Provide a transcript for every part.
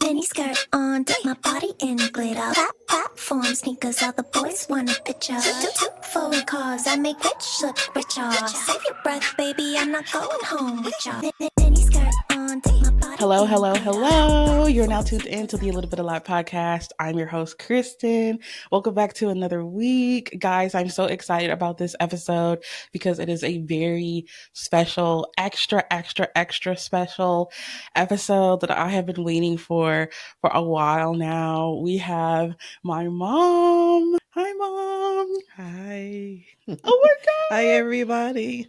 Mini skirt on, dip my body in glitter. Platform sneakers, all the boys want a picture. Two foreign cars, I make rich look richer. Save your breath, baby, I'm not going home with ya. Mini skirt on, dip my body Hello, in hello, glitter. hello. You're now tuned in to the A Little Bit Alive podcast. I'm your host, Kristen. Welcome back to another week. Guys, I'm so excited about this episode because it is a very special, extra special episode that I have been waiting for a while now. We have my mom. Hi, Mom. Hi. Oh my God. Hi, everybody.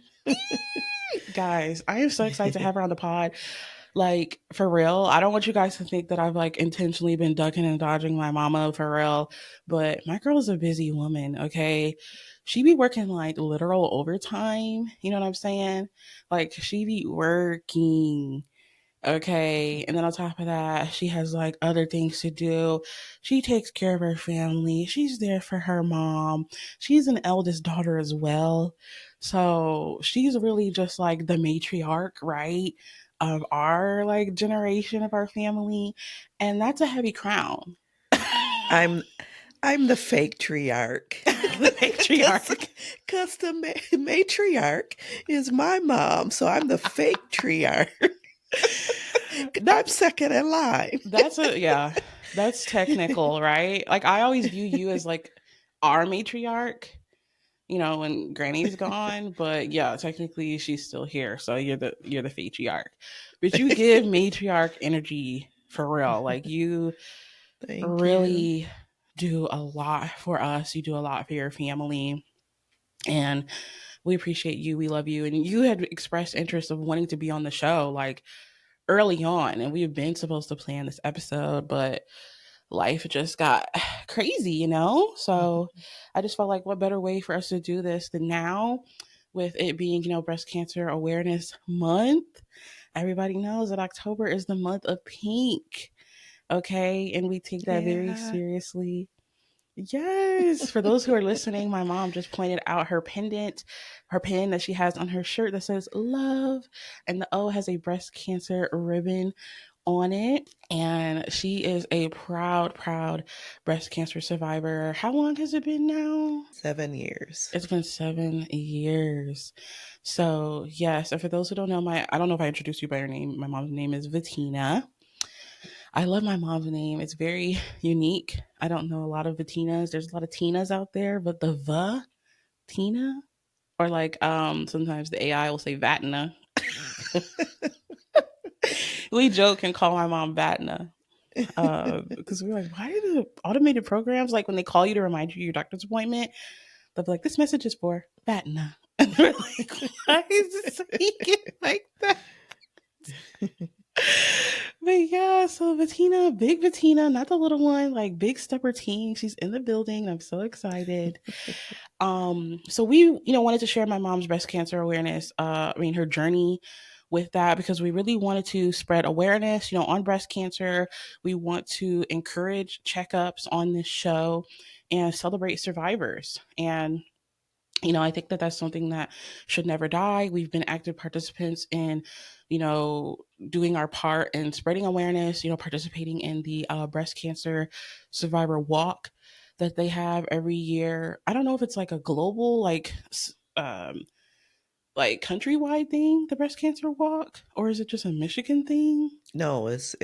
Guys, I am so excited to have her on the pod. Like, for real, I don't want you guys to think that I've like intentionally been ducking and dodging my mama for real, but my girl is a busy woman, okay? She be working like literal overtime, you know what I'm saying? Like, she be working. Okay. And then on top of that, she has like other things to do. She takes care of her family. She's there for her mom. She's an eldest daughter as well. So she's really just like the matriarch, right? Of our like generation of our family. And that's a heavy crown. I'm the fake triarch. The matriarch. Because the matriarch is my mom, so I'm the fake triarch. I'm second in line. That's technical, right? Like I always view you as like our matriarch, you know, when Granny's gone, but yeah, technically she's still here, so you're the matriarch. But you give matriarch energy for real. Like you Thank you. really do a lot for us. You do a lot for your family. And we appreciate you. We love you. And you had expressed interest of wanting to be on the show like early on, and we've been supposed to plan this episode, but life just got crazy, you know? So I just felt like what better way for us to do this than now with it being, you know, Breast Cancer Awareness Month. Everybody knows that October is the month of pink. Okay. And we take that very Yeah. seriously. Yes. For those who are listening, my mom just pointed out her pendant, her pin that she has on her shirt that says love. And the O has a breast cancer ribbon on it. And she is a proud breast cancer survivor. How long has it been now? 7 years. It's been 7 years. So, yes. And for those who don't know, I don't know if I introduced you by your name. My mom's name is Vatina. I love my mom's name. It's very unique. I don't know a lot of Vatinas. There's a lot of Tinas out there, but the Tina, or like sometimes the AI will say Vatina. We joke and call my mom Vatina. Because we're like, why do the automated programs, like when they call you to remind you your doctor's appointment, they'll be like, this message is for Vatina. And we're like, why is it saying like that? But yeah, so Vatina, big Vatina, not the little one, like big stepper team. She's in the building. I'm so excited. So we, you know, wanted to share my mom's breast cancer awareness, her journey with that, because we really wanted to spread awareness, you know, on breast cancer. We want to encourage checkups on this show and celebrate survivors. And you know, I think that that's something that should never die. We've been active participants in, you know, doing our part in spreading awareness, you know, participating in the breast cancer survivor walk that they have every year. I don't know if it's like a global, um, like countrywide thing, the breast cancer walk, or is it just a Michigan thing? No, it's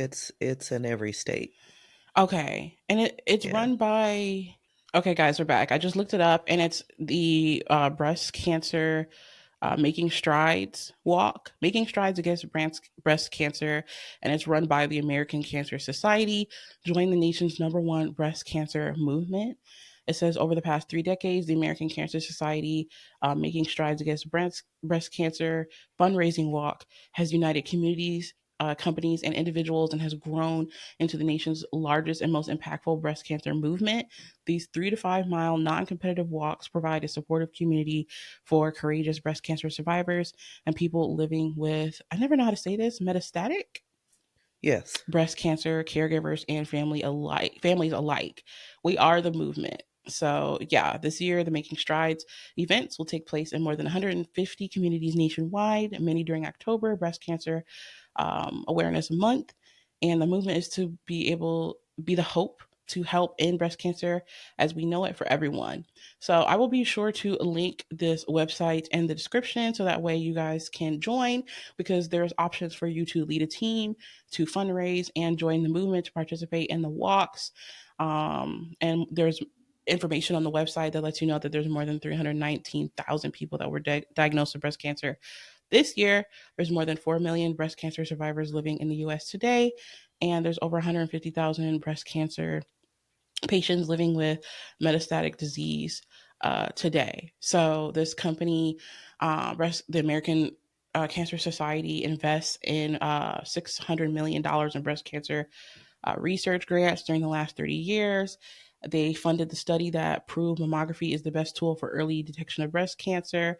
in every state. Okay. And it's Yeah. run by, okay, guys, we're back. I just looked it up, and it's the breast cancer Making Strides walk, Making Strides Against Breast Cancer. And it's run by the American Cancer Society, join the nation's #1 breast cancer movement. It says over the past 3 decades, the American Cancer Society Making Strides Against Breast Cancer fundraising walk has united communities, companies, and individuals, and has grown into the nation's largest and most impactful breast cancer movement. These 3 to 5 mile non competitive walks provide a supportive community for courageous breast cancer survivors and people living with, I never know how to say this, metastatic Yes. breast cancer, caregivers, and families alike. We are the movement. So, yeah, this year the Making Strides events will take place in more than 150 communities nationwide, many during October, Breast Cancer Awareness Month. And the movement is to be the hope to help end breast cancer as we know it for everyone. So I will be sure to link this website in the description so that way you guys can join, because there's options for you to lead a team, to fundraise, and join the movement, to participate in the walks. And there's information on the website that lets you know that there's more than 319,000 people that were diagnosed with breast cancer this year. There's more than 4 million breast cancer survivors living in the US today, and there's over 150,000 breast cancer patients living with metastatic disease today. So this company, the American Cancer Society, invests in $600 million in breast cancer research grants during the last 30 years. They funded the study that proved mammography is the best tool for early detection of breast cancer.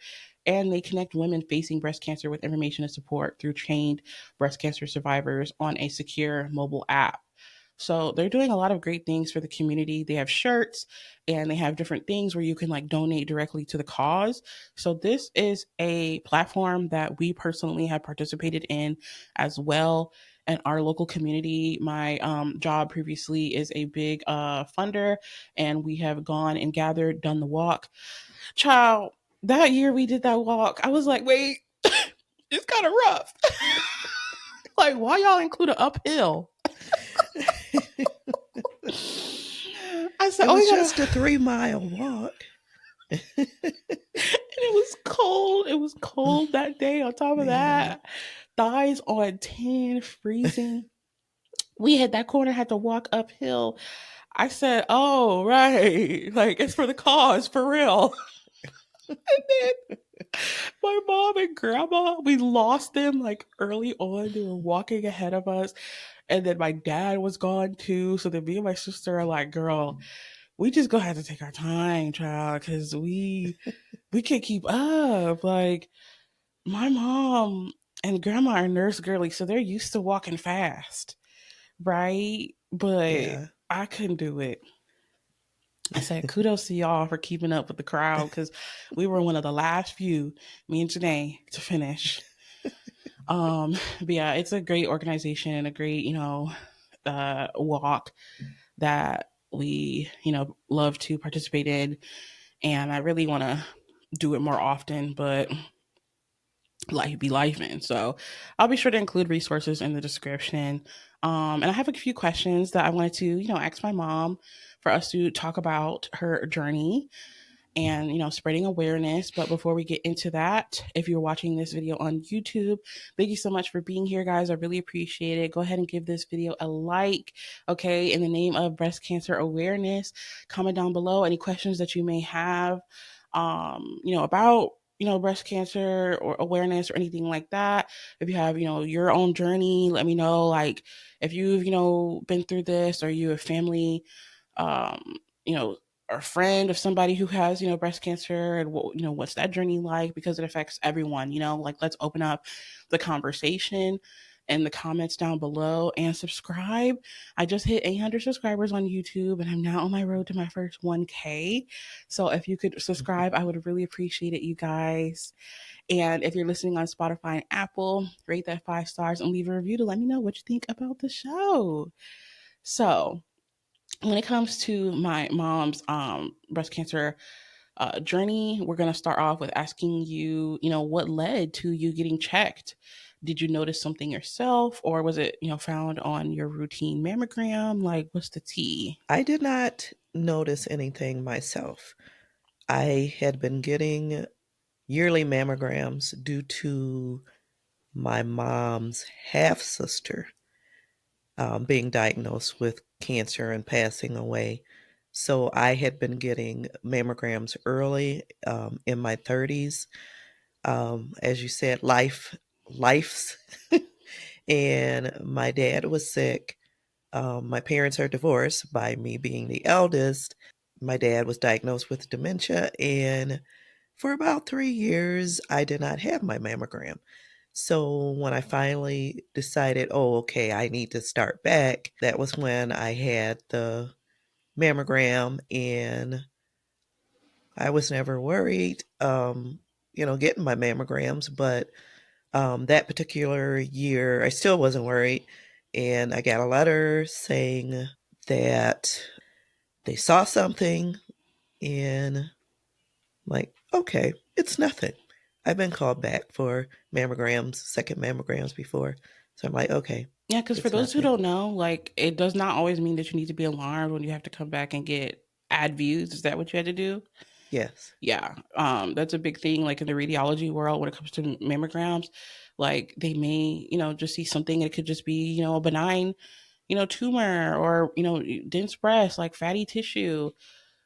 And they connect women facing breast cancer with information and support through trained breast cancer survivors on a secure mobile app. So they're doing a lot of great things for the community. They have shirts and they have different things where you can like donate directly to the cause. So this is a platform that we personally have participated in as well. And our local community, my job previously is a big funder, and we have gone and gathered, done the walk. Child, that year we did that walk, I was like, wait, it's kind of rough. Like, why y'all include an uphill? I said, It oh, was we gotta. just a 3-mile walk. And it was cold. It was cold that day. On top of Yeah. that, thighs on 10, freezing. We had that corner, had to walk uphill. I said, oh, right. Like, it's for the cause, for real. And then my mom and grandma, we lost them like early on. They were walking ahead of us. And then my dad was gone too. So then me and my sister are like, girl, we just gonna have to take our time, child, because we can't keep up. Like, my mom and grandma are nurse girly, so they're used to walking fast, right? But Yeah. I couldn't do it. I said, kudos to y'all for keeping up with the crowd, because we were one of the last few, me and Janae, to finish. But yeah, it's a great organization, a great, walk that we, love to participate in. And I really want to do it more often, but life be life in. So I'll be sure to include resources in the description. And I have a few questions that I wanted to, ask my mom for us to talk about her journey and spreading awareness. But before we get into that, if you're watching this video on YouTube, thank you so much for being here, guys. I really appreciate it. Go ahead and give this video a like, okay, in the name of breast cancer awareness. Comment down below any questions that you may have, about breast cancer or awareness or anything like that. If you have your own journey, let me know. Like, if you've been through this, or you have family, um, you know, or a friend of somebody who has, breast cancer, and what, what's that journey like, because it affects everyone, like, let's open up the conversation in the comments down below, and subscribe. I just hit 800 subscribers on YouTube, and I'm now on my road to my first 1K. So if you could subscribe, I would really appreciate it, you guys. And if you're listening on Spotify and Apple, rate that 5 stars and leave a review to let me know what you think about the show. So when it comes to my mom's breast cancer journey, we're going to start off with asking you, what led to you getting checked? Did you notice something yourself, or was it, found on your routine mammogram? Like, what's the tea? I did not notice anything myself. I had been getting yearly mammograms due to my mom's half sister being diagnosed with cancer and passing away. So I had been getting mammograms early in my 30s. As you said, life's, and my dad was sick. My parents are divorced, by me being the eldest. My dad was diagnosed with dementia, and for about 3 years, I did not have my mammogram. So when I finally decided, oh, okay, I need to start back, that was when I had the mammogram, and I was never worried, getting my mammograms. But that particular year, I still wasn't worried. And I got a letter saying that they saw something, and like, okay, it's nothing. I've been called back for mammograms, second mammograms before. So I'm like, okay, Yeah, because for it's those who nothing. don't know, like it does not always mean that you need to be alarmed when you have to come back and get add views. Is that what you had to do? Yes, Yeah, that's a big thing. Like in the radiology world, when it comes to mammograms, like they may, just see something. It could just be, a benign, tumor or dense breast, like fatty tissue.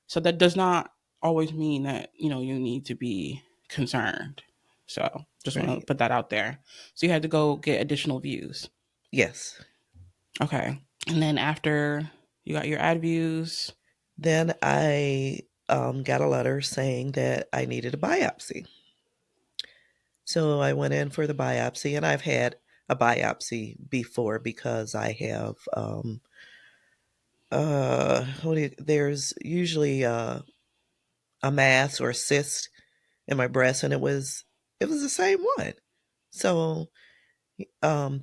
So that does not always mean that you need to be concerned. So just want to right. put that out there. So you had to go get additional views. Yes. Okay. And then after you got your ad views. Then I got a letter saying that I needed a biopsy. So I went in for the biopsy, and I've had a biopsy before because I have there's usually a mass or a cyst in my breast, and it was the same one. So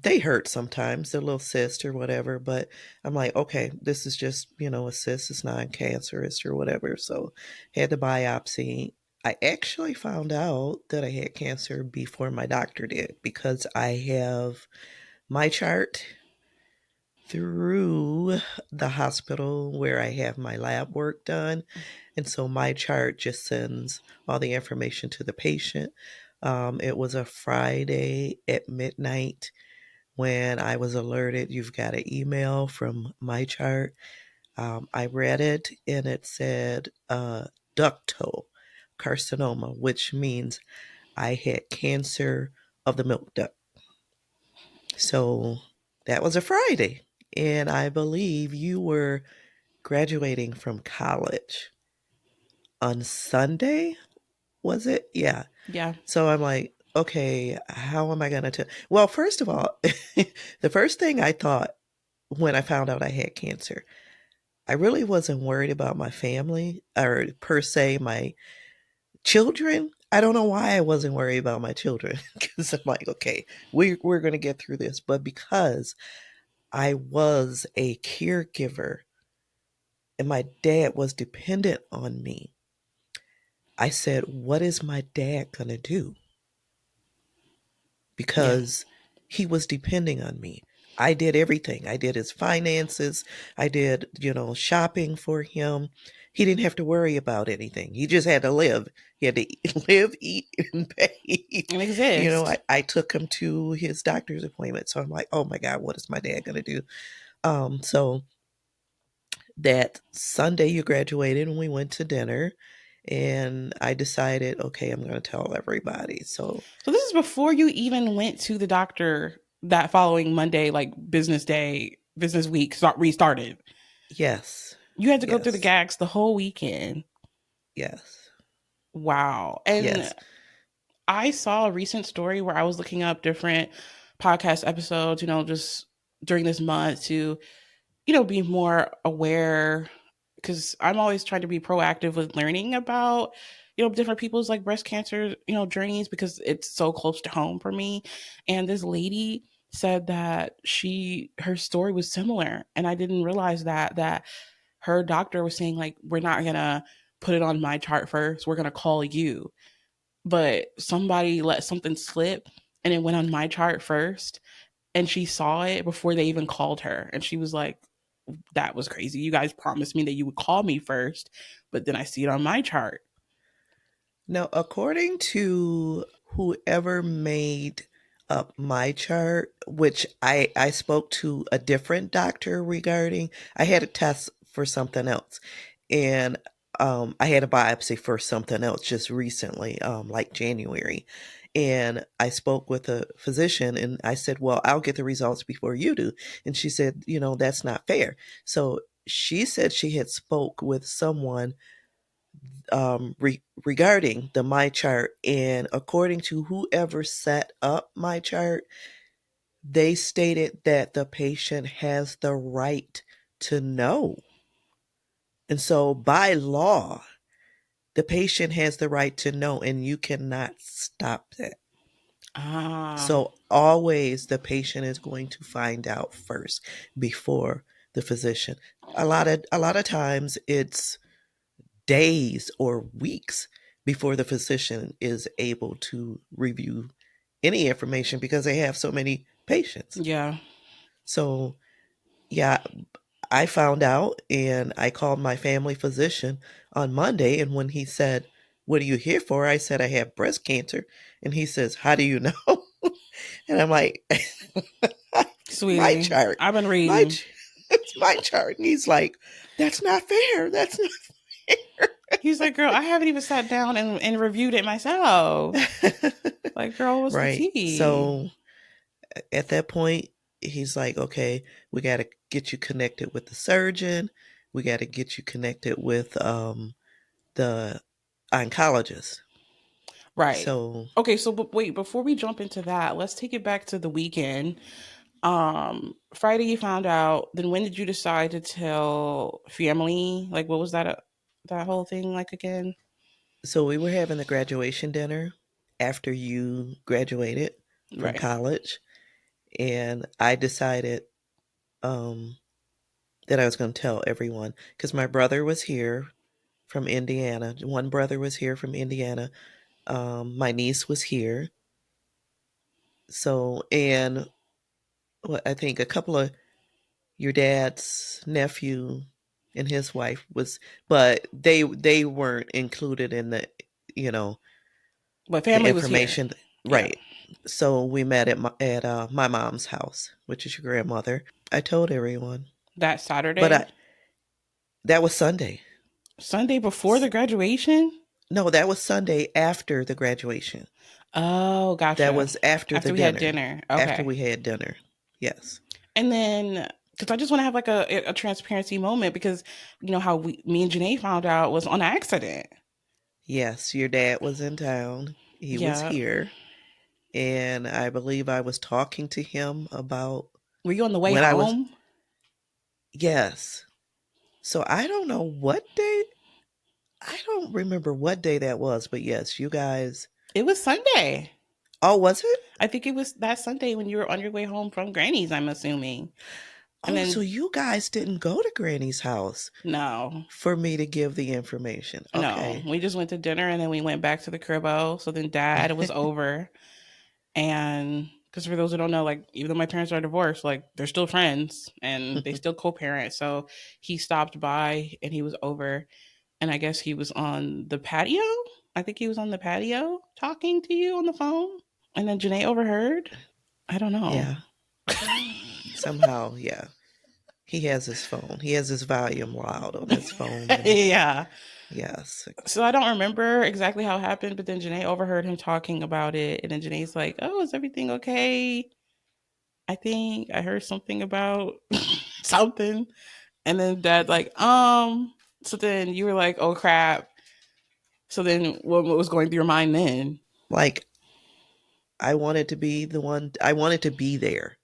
they hurt sometimes, the little cyst or whatever, but I'm like, okay, this is just, a cyst, it's non cancerous or whatever. So had the biopsy. I actually found out that I had cancer before my doctor did because I have my chart through the hospital where I have my lab work done. And so my chart just sends all the information to the patient. It was a Friday at midnight when I was alerted you've got an email from my chart. I read it, and it said ductal carcinoma, which means I had cancer of the milk duct. So that was a Friday. And I believe you were graduating from college on Sunday, was it? Yeah. Yeah. So I'm like, okay, how am I going to tell? Well, first of all, the first thing I thought when I found out I had cancer, I really wasn't worried about my family or per se my children. I don't know why I wasn't worried about my children because I'm like, okay, we're going to get through this. But because I was a caregiver and my dad was dependent on me, I said, what is my dad going to do? Yeah. Because he was depending on me. I did everything. I did his finances. I did, shopping for him. He didn't have to worry about anything. He just had to live. He had to live, eat, and pay. And exist. I took him to his doctor's appointment. So I'm like, oh my God, what is my dad going to do? So that Sunday you graduated and we went to dinner, and I decided, okay, I'm going to tell everybody. So So this is before you even went to the doctor that following Monday, like business day, business week restarted. yes, You had to go through the yes, gags the whole weekend. yes, Wow. And yes. I saw a recent story where I was looking up different podcast episodes, just during this month to, be more aware because I'm always trying to be proactive with learning about, different people's like breast cancer, journeys because it's so close to home for me. And this lady said that her story was similar. And I didn't realize that her doctor was saying, like, we're not going to put it on my chart first. We're going to call you. But somebody let something slip and it went on my chart first. And she saw it before they even called her. And she was like, that was crazy. You guys promised me that you would call me first, but then I see it on my chart. Now, according to whoever made up my chart, which I spoke to a different doctor regarding, I had a test for something else. And I had a biopsy for something else just recently, like January. And I spoke with a physician and I said, well, I'll get the results before you do. And she said, that's not fair. So she said she had spoke with someone regarding the my chart, and according to whoever set up my chart, they stated that the patient has the right to know. And so by law, the patient has the right to know, and you cannot stop that. Ah, So always the patient is going to find out first before the physician. A lot of times it's days or weeks before the physician is able to review any information because they have so many patients. yeah. So, yeah, I found out and I called my family physician on Monday. And when he said, "What are you here for?" I said, "I have breast cancer." And he says, "How do you know?" And I'm like, "My Sweetie, chart, I've been my, reading. it's my chart." And he's like, "That's not fair. That's He's like, girl, I haven't even sat down and reviewed it myself. not." Like, girl, what's the Right. tea? So at that point, he's like, "Okay, we got to get you connected with the surgeon. We got to get you connected with the oncologist." Right. So Okay, so but wait, before we jump into that, let's take it back to the weekend. Friday you found out, then when did you decide to tell family? Like what was that whole thing like again? so we were having the graduation dinner after you graduated from Right. college, and I decided um that I was going to tell everyone because my brother was here from Indiana. One brother was here from Indiana. My niece was here. So, and I think a couple of your dad's nephew and his wife was, but they weren't included in the, you know, But the family was here. information. Yeah. Right. So we met at my mom's house, which is your grandmother. I told everyone, That but Saturday? I that was Sunday. Sunday before the graduation? No, that was Sunday after the graduation. Oh, That gotcha. was after the After we had dinner. dinner. After Okay. we had dinner. Yes. And then, because I just want to have like a transparency moment because you know how me and Janae found out was on accident. Yes, your dad was in town. He was Yeah. here. And I believe I was talking to him about Were you on the way when I was, home? yes. So I don't know what day, I don't remember what day that was, but yes, you guys, It was Sunday. oh, was it? I think it was that Sunday when you were on your way home from Granny's, I'm assuming. And Oh, so then, you guys didn't go to Granny's house no, for me to give the information. no. Okay. We just went to dinner and then we went back to the cribbo. So then dad was over. And because for those who don't know, like, even though my parents are divorced, like, they're still friends and they still co parent. So he stopped by and he was over. And I guess he was on the patio. I think he was on the patio talking to you on the phone. And then Janae overheard. I don't know. Yeah. Somehow, yeah. He has his phone. He has his volume loud on his phone and Yeah. yes. So I don't remember exactly how it happened, but then Janae overheard him talking about it. And then Janae's like, oh, is everything okay? I think I heard something about something. And then dad, like, so then you were like, oh crap. So then what was going through your mind then? Like I wanted to be the one I wanted to be there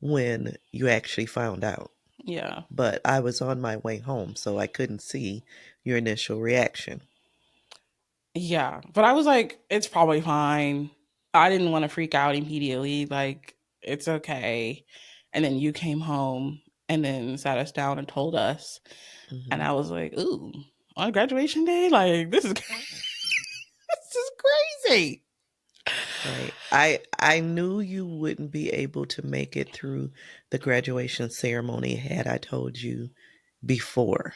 when you actually found out. Yeah. But I was on my way home, so I couldn't see your initial reaction. Yeah. But I was like, it's probably fine. I didn't want to freak out immediately. Like, it's okay. And then you came home and then sat us down and told us. And Hmm. I was like, ooh, on graduation day? Like, this is this is crazy. Right. I knew you wouldn't be able to make it through the graduation ceremony had I told you before.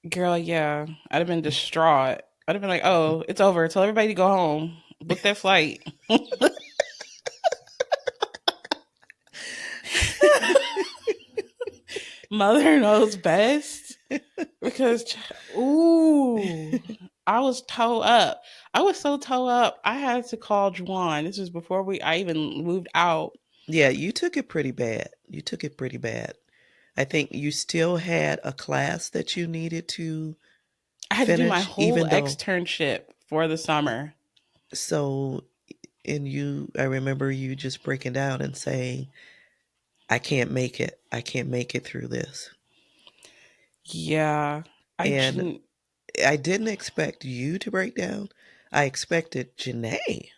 Girl, yeah. I'd have been distraught. I'd have been like, oh, it's over. Tell everybody to go home. Book that flight. Mother knows best. Because, ooh, I was toe up. I was so toe up. I had to call Juwan. This was before I even moved out. Yeah, you took it pretty bad. You took it pretty bad. I think you still had a class that you needed to I had to do my finish, whole even though, externship for the summer. so, and I remember you just breaking down and saying, I can't make it. I can't make it through this. Yeah. I And didn't. I didn't expect you to break down. I expected Janae.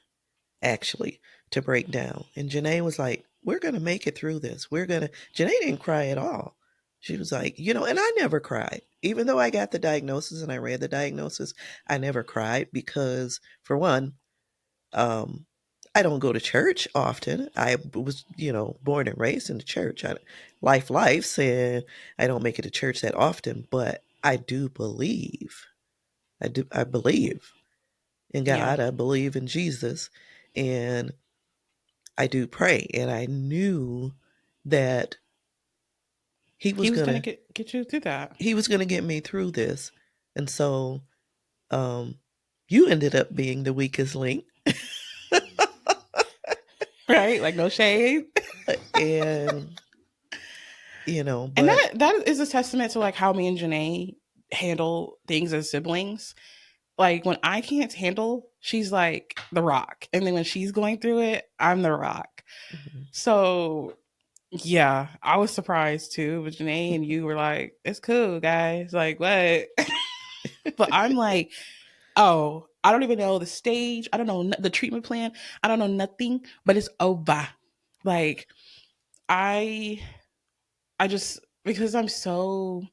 actually, to break down. And Janae was like, we're going to make it through this. Janae didn't cry at all. She was like, and I never cried. Even though I got the diagnosis and I read the diagnosis, I never cried because, for one, um, I don't go to church often. I was, born and raised in the church. Life, and I don't make it to church that often, but I do believe. I believe in Yeah. God. I believe in Jesus. And I do pray. And I knew that he He was was gonna gonna get you through that. he was gonna get me through this. And so um you ended up being the weakest link. Right? Like no shade. And And but that is a testament to like how me and Janae handle things as siblings. Like when I can't handle, she's like the rock. And then when she's going through it, I'm the rock. mhm. So yeah, I was surprised too. But Janae and you were like, it's cool, guys. Like, what? But I'm like, oh, I don't even know the stage. I don't know the treatment plan. I don't know nothing, but it's over. Like, I, I just, because I'm so,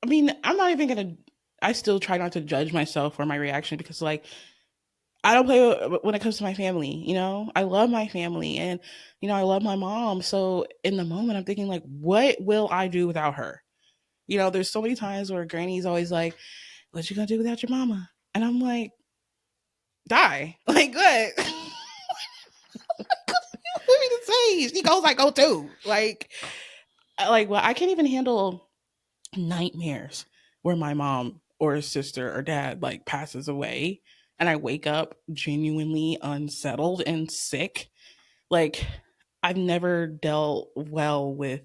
I mean, I'm not even going to, I still try not to judge myself for my reaction because, like, I don't play when it comes to my family, I love my family and, I love my mom. So in the moment, I'm thinking, like, what will I do without her? There's so many times where Granny's always like, what you gonna do without your mama? And I'm like, die. Like, what? What me to say? She goes, I go too. Well, I can't even handle nightmares where my mom or sister or dad like passes away and I wake up genuinely unsettled and sick. Like, I've never dealt well with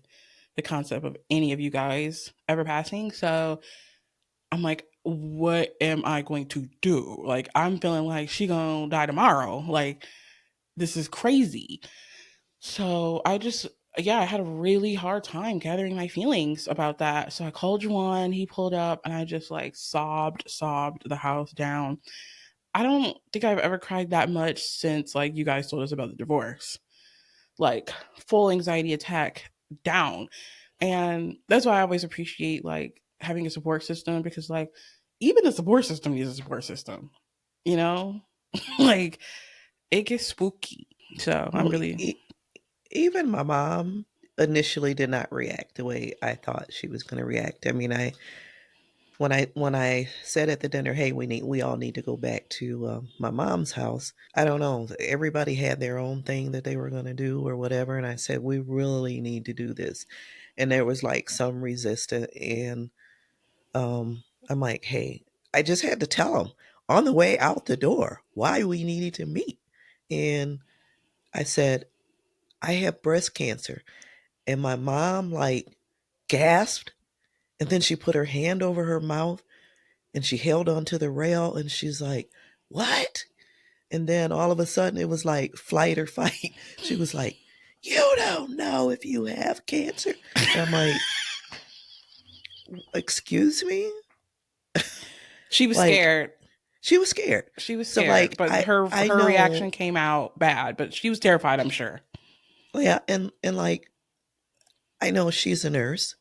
the concept of any of you guys ever passing. So I'm like, what am I going to do? Like, I'm feeling like she gonna die tomorrow. Like, this is crazy. So yeah, I had a really hard time gathering my feelings about that. So I called Juwan, he pulled up, and I just like sobbed the house down. I don't think I've ever cried that much since like you guys told us about the divorce. Like, full anxiety attack down. And that's why I always appreciate like having a support system because like even the support system needs a support system, you know? Like, it gets spooky. So I'm Well, really even my mom initially did not react the way I thought she was going to react. I mean, when I said at the dinner, "Hey, we all need to go back to my mom's house." I don't know. Everybody had their own thing that they were going to do or whatever, and I said, "We really need to do this." And there was like some resistance, and I'm like, "Hey," I just had to tell them on the way out the door why we needed to meet, and I said, "I have breast cancer," and my mom like gasped, and then she put her hand over her mouth and she held onto the rail and she's like, "What?" And then all of a sudden it was like flight or fight. She was like, "You don't know if you have cancer." And I'm like, "Excuse me?" she was Like, scared. she was scared. She was So scared, like but I her reaction know, came out bad, but she was terrified, I'm sure. yeah, and like I know she's a nurse.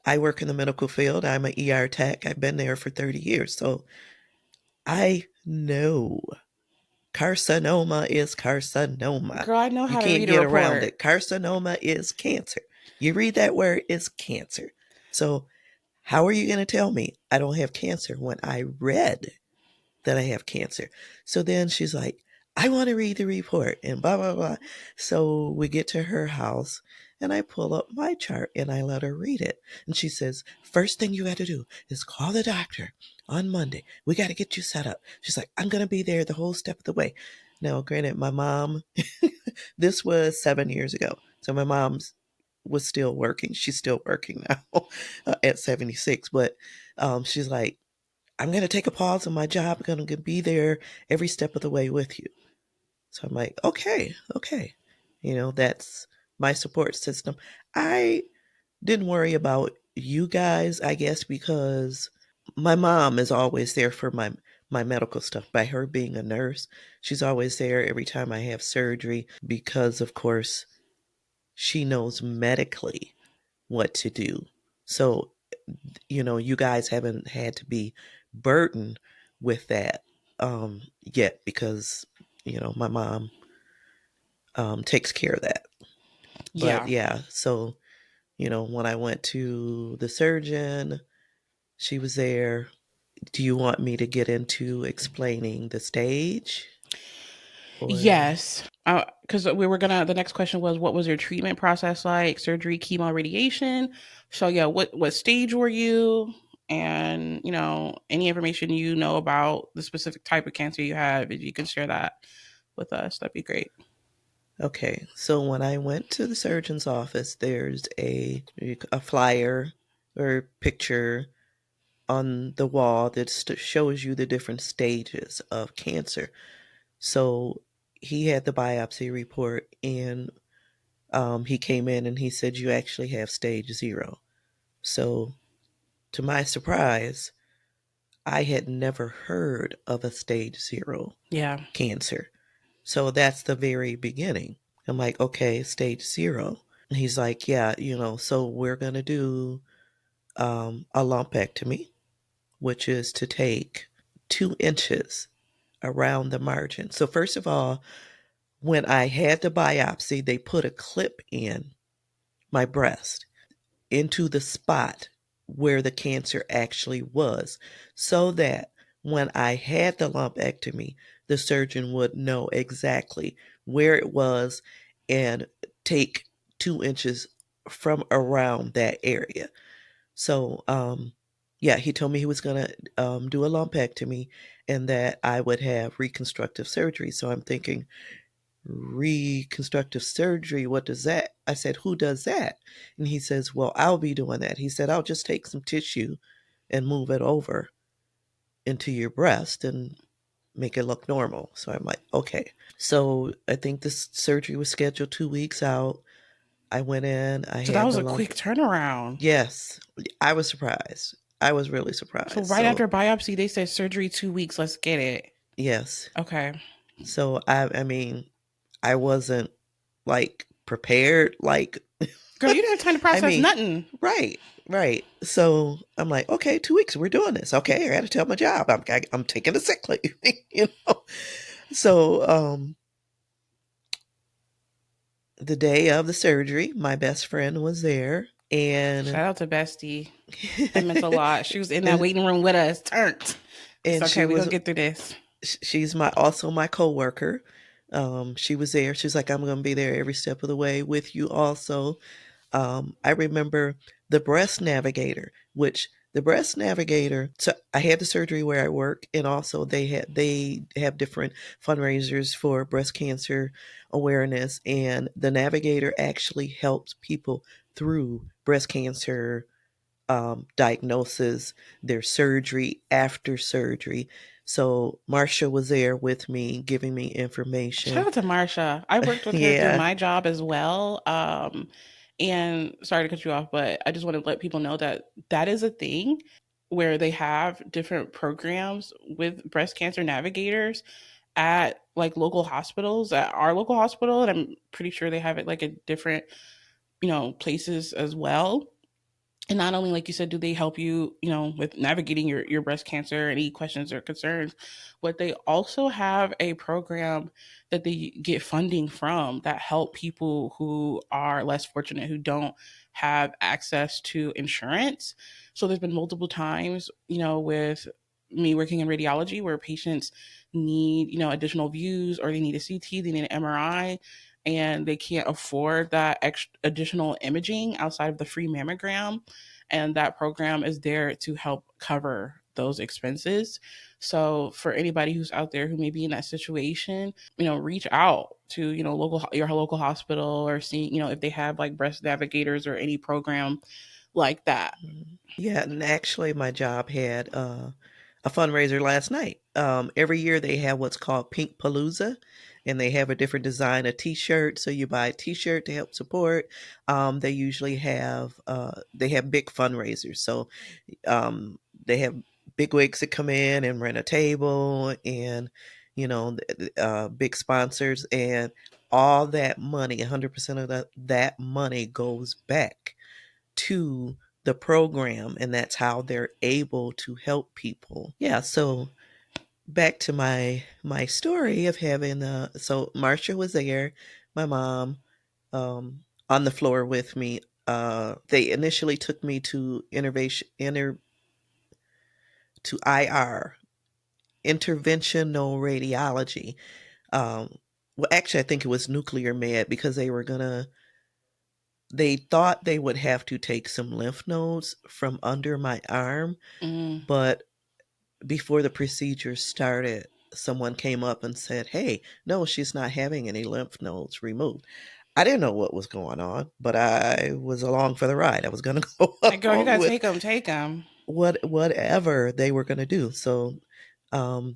I work in the medical field. I'm an ER tech. I've been there for 30 years. So I know carcinoma is carcinoma. Girl, I know You how to can't read a get around report. it. Carcinoma is cancer. You read that word, it's cancer. So, how are you going to tell me I don't have cancer when I read that I have cancer? So then she's like, "I want to read the report," and blah, blah, blah. So we get to her house and I pull up my chart and I let her read it. And she says, "First thing you got to do is call the doctor on Monday. We got to get you set up." She's like, "I'm going to be there the whole step of the way." Now, granted, my mom, this was 7 years ago. So my mom's was still working. She's still working now at 76. But she's like, "I'm going to take a pause on my job. I'm going to be there every step of the way with you." So I'm like, "Okay, okay." That's my support system. I didn't worry about you guys, I guess, because my mom is always there for my medical stuff. By her being a nurse, she's always there every time I have surgery because, of course, she knows medically what to do. So, you guys haven't had to be burdened with that yet because, my mom takes care of that. But Yeah. yeah, so, when I went to the surgeon, she was there. Do you want me to get into explaining the stage? Or, Yes. Because the next question was, what was your treatment process like? Surgery, chemo, radiation. So yeah, what stage were you? And any information about the specific type of cancer you have, if you can share that with us, that'd be great. okay, so when I went to the surgeon's office, there's a flyer or picture on the wall that shows you the different stages of cancer. So he had the biopsy report, and he came in and he said, "You actually have stage 0." So, to my surprise, I had never heard of a stage 0 Yeah. cancer. So that's the very beginning. I'm like, okay, stage 0. And he's like, yeah, so we're going to do a lumpectomy, which is to take 2 inches around the margin. So, first of all, when I had the biopsy, they put a clip in my breast into the spot where the cancer actually was, so that when I had the lumpectomy, the surgeon would know exactly where it was and take 2 inches from around that area. So, yeah, he told me he was going to do a lumpectomy and that I would have reconstructive surgery. So I'm thinking, reconstructive surgery, what does that? I said, who does that? And he says, well, I'll be doing that. He said, I'll just take some tissue and move it over into your breast and make it look normal. So I'm like, okay. So I think this surgery was scheduled 2 weeks out. I went in, I So that had was the a lump. quick turnaround. Yes, I was surprised. I was really So surprised. right after So, biopsy, they said surgery 2 weeks. Let's get it. yes. Okay. So I mean, I wasn't like prepared. Like, Girl, you didn't have time to I process mean, nothing. right, right. So I'm like, okay, 2 weeks, we're doing this. Okay, I got to tell my job I'm taking a sick leave. you know. So the day of the surgery, my best friend was there, and Shout out to Bestie. That meant a lot. She was in that and, waiting room with us. Turned. It's and okay. she We're was gonna get through this. she's my coworker. She was there. She's like, I'm gonna be there every step of the way with you also. I remember the breast navigator, which the breast navigator. So I had the surgery where I work, and also they have different fundraisers for breast cancer awareness, and the navigator actually helps people through breast cancer diagnosis, their surgery, after surgery. So Marcia was there with me, giving me Shout information. out to Marsha. I worked with her through Yeah. my job as well. And sorry to cut you off, but I just want to let people know that that is a thing where they have different programs with breast cancer navigators at like local hospitals, at our local hospital, and I'm pretty sure they have it like at different, places as well. And not only, like you said, do they help you, with navigating your breast cancer, any questions or concerns, but they also have a program that they get funding from that help people who are less fortunate, who don't have access to insurance. So there's been multiple times, with me working in radiology where patients need, additional views, or they need a CT, they need an MRI, and they can't afford that additional imaging outside of the free mammogram, and that program is there to help cover those expenses. So for anybody who's out there who may be in that situation, reach out to, your local hospital, or see, if they have like breast navigators or any program like that. Yeah, and actually, my job had a fundraiser last night. Every year they have what's called Pink Palooza, and they have a different design of T-shirt. So you buy a T-shirt to help support. They usually have they have big fundraisers. So they have bigwigs that come in and rent a table, and big sponsors, and all that money, 100% of that money goes back to the program, and that's how they're able to help people. Yeah, so back to my story of having so Marsha was there, my mom, on the floor with me. They initially took me to to IR, interventional radiology. Well, actually, I think it was nuclear med, because they thought they would have to take some lymph nodes from under my arm, Mm. but before the procedure started, someone came up and said, "Hey, no, she's not having any lymph nodes removed." I didn't know what was going on, but I was along for the ride. I was going to go Like, girl, you along gotta with take them, take them. whatever they were going to do. So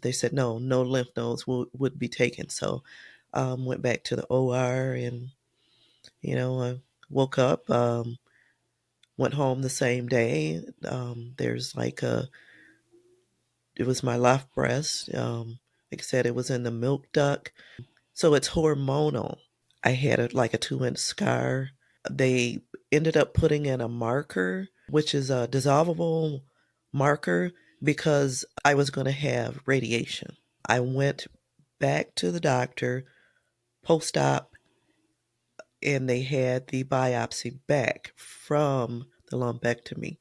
they said no, no lymph nodes would be taken. So went back to the OR, and I woke up, went home the same day. There's like it was my left breast. Like I said, it was in the milk duct. So it's hormonal. I had like a 2-inch scar. They ended up putting in a marker, which is a dissolvable marker, because I was going to have radiation. I went back to the doctor post op, and they had the biopsy back from the lumpectomy.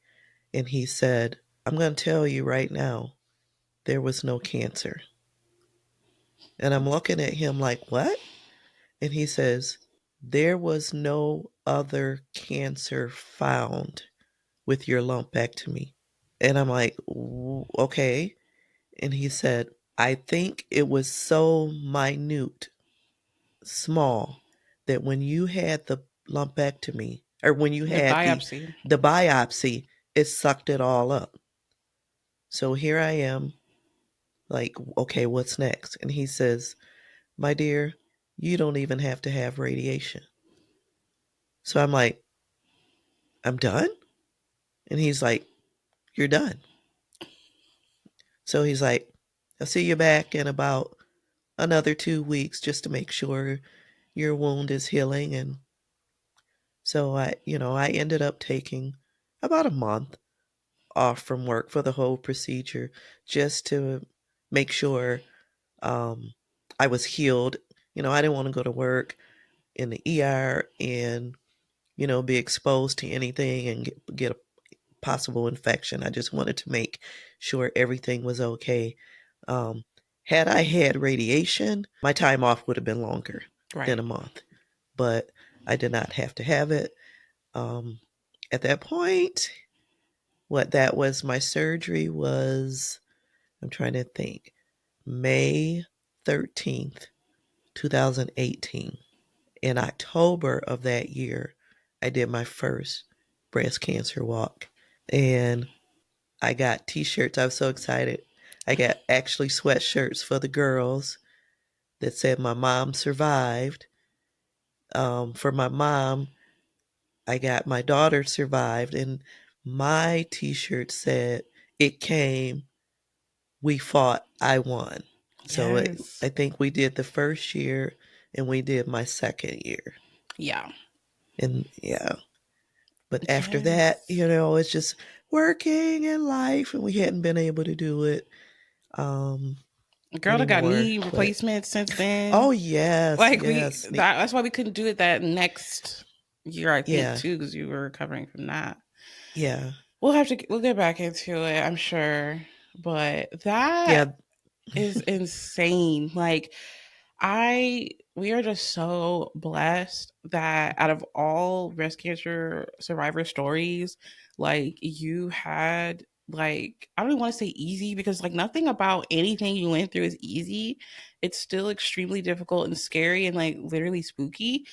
And he said, "I'm going to tell you right now, there was no cancer." And I'm looking at him like, "What?" And he says, "There was no other cancer found with your lumpectomy." And I'm like, "Okay." And he said, "I think it was so minute, small, that when you had the lumpectomy, or when you The had biopsy. the biopsy, it sucked it all up. So here I am, like, okay, what's next?" And he says, "My dear, you don't even have to have radiation." So I'm like, "I'm done?" And he's like, "You're done." So he's like, "I'll see you back in about another 2 weeks, just to make sure your wound is healing." And so I ended up taking about a month off from work for the whole procedure, just to make sure um, I was healed. I didn't want to go to work in the ER and be exposed to anything and get a possible infection. I just wanted to make sure everything was okay. Um, had I had radiation, my time off would have been longer than Right. a month, but I did not have to have it. Um, at that point, what that was, my surgery was, I'm trying to think, May 13th, 2018. In October of that year, I did my first breast cancer walk. And I got t-shirts. I was so excited. I got actually sweatshirts for the girls that said my mom survived. For my mom, I got my daughter survived, and my t-shirt said, "It came, we fought, I won." So Yes. I think we did the first year, and we did my second year. Yeah. And yeah, but after that, Yes. it's just working and life, and we hadn't been able to do it um Girl that got anymore. knee But replacements since then. oh yes, Like yes, that's why we couldn't do it that next year, I think, yeah, too, because you were recovering from that. yeah, We'll get back into it, I'm sure. But that yeah, is insane. Like I we are just so blessed that out of all breast cancer survivor stories, like you had like I don't even want to say easy because like nothing about anything you went through is easy. It's still extremely difficult and scary and like literally spooky.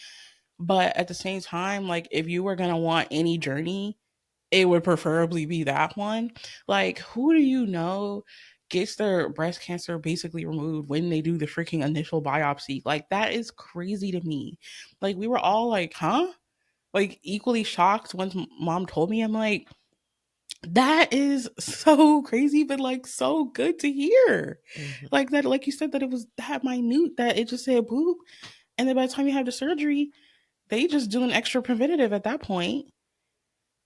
But at the same time, like if you were gonna want any journey, it would preferably be that one. Like, who do you know gets their breast cancer basically removed when they do the freaking initial biopsy? Like, that is crazy to me. Like, we were all like, huh? Like, equally shocked once mom told me. I'm like, That is so crazy, but like so good to hear. Hmm. Like that, like you said, that it was that minute that it just said boop. And then by the time you have the surgery, they just do an extra preventative at that point.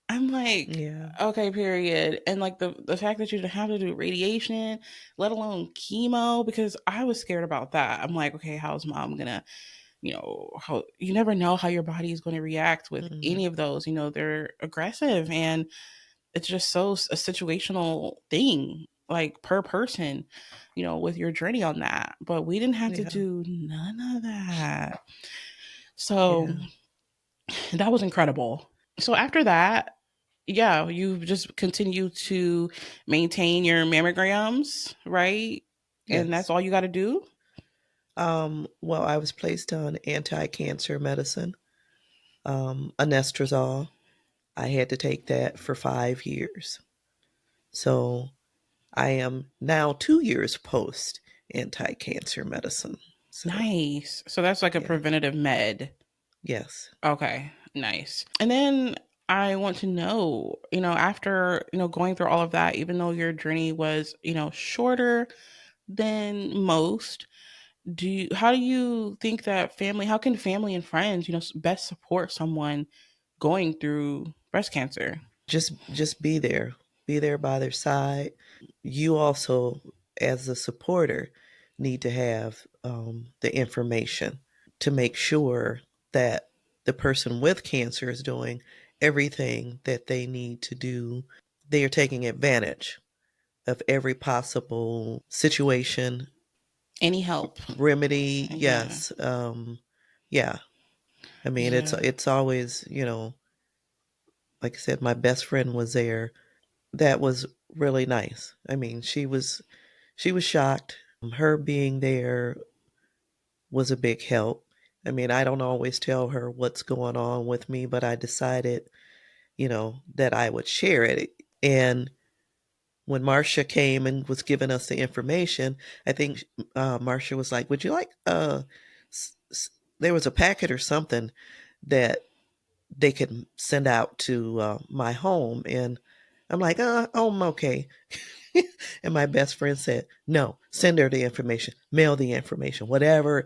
I'm like, Yeah. okay, period. And like the fact that you didn't have to do radiation, let alone chemo, because I was scared about that. I'm like, okay, how's mom gonna, how you never know how your body is going to react with Hmm. any of those. They're aggressive, and it's just so a situational thing, like per person, with your journey on that. But we didn't have to Yeah. do none of that. So Yeah. that was incredible. So after that, yeah, you just continue to maintain your mammograms, right? And that's Yes. all you got to do. Well, I was placed on anti-cancer medicine, anastrozole. I had to take that for 5 years. So I am now 2 years post anti-cancer medicine. So Nice. So that's like a yeah. preventative med. Yes. Okay, nice. And then I want to know, after, going through all of that, even though your journey was, shorter than most, how do you think that how can family and friends, best support someone going through breast cancer? Just be there. Be there by their side. You also, as a supporter, need to have the information to make sure that the person with cancer is doing everything that they need to do. They are taking advantage of every possible situation, Any help? remedy. Yeah. Yes. Yeah. I mean, Yeah. it's always, like I said, my best friend was there. That was really nice. I mean, she was shocked. Her being there was a big help. I mean, I don't always tell her what's going on with me, but I decided, that I would share it. And when Marcia came and was giving us the information, I think Marcia was like, "Would you like there was a packet or something that they could send out to my home?" And I'm like, I'm okay." And my best friend said, "No, send her the information, mail the information, whatever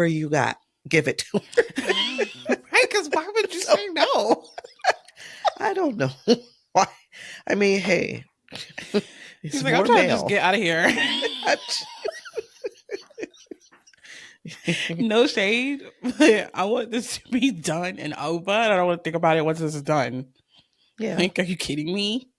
you got, give it to her." Right? Because why would you So say no? I don't know why. I mean, hey, it's He's like, I'm more trying to just mail. get out of here. No shade, but I want this to be done and over. And I don't want to think about it once this is done. Yeah, Like, are you kidding me?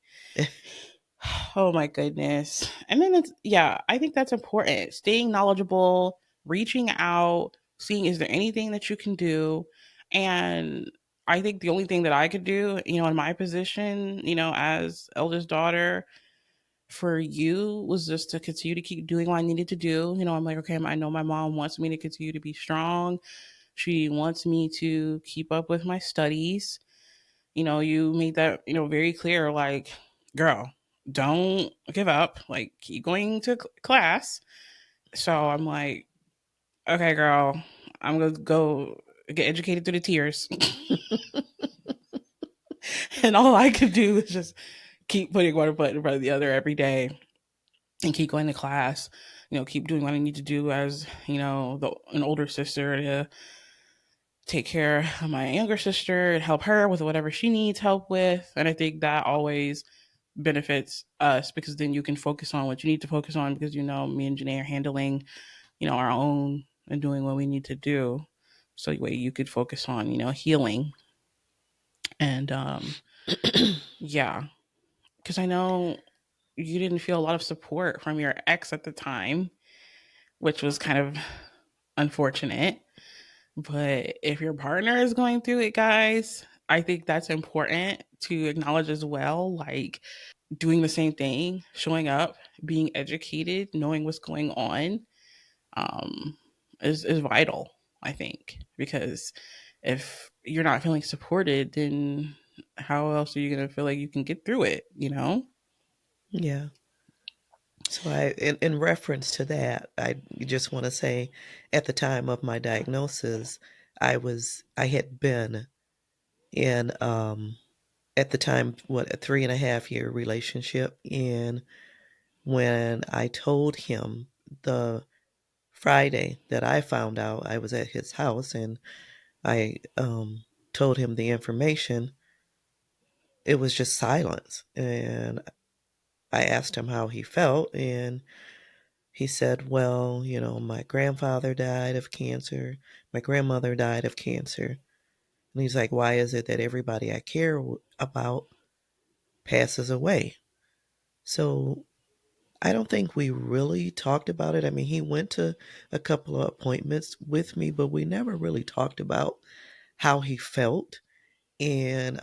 Oh my goodness. And then yeah, I think that's important. Staying knowledgeable, reaching out, seeing is there anything that you can do. And I think the only thing that I could do, in my position, as eldest daughter for you was just to continue to keep doing what I needed to do. I'm like, okay, I know my mom wants me to continue to be strong. She wants me to keep up with my studies. You made that, very clear, like, girl, don't give up, like, keep going to class. So I'm like, okay, girl, I'm gonna go get educated through the tears. And all I could do is just keep putting one foot in front of the other every day and keep going to class, keep doing what I need to do as, an older sister to take care of my younger sister and help her with whatever she needs help with. And I think that always benefits us because then you can focus on what you need to focus on because me and Janae are handling, our own and doing what we need to do. So way you could focus on, healing. And yeah. Because I know you didn't feel a lot of support from your ex at the time, which was kind of unfortunate. But if your partner is going through it, guys, I think that's important to acknowledge as well. Like doing the same thing, showing up, being educated, knowing what's going on, um, is vital. I think because if you're not feeling supported, then how else are you gonna feel like you can get through it? yeah. So in reference to that, I just want to say, at the time of my diagnosis, I had been in at the time, what, a 3.5 year relationship. And when I told him the Friday that I found out, I was at his house and I told him the information, it was just silence. And I asked him how he felt, and he said, well, my grandfather died of cancer, my grandmother died of cancer. And he's like, why is it that everybody I care about passes away? So I don't think we really talked about it. I mean, he went to a couple of appointments with me, but we never really talked about how he felt. And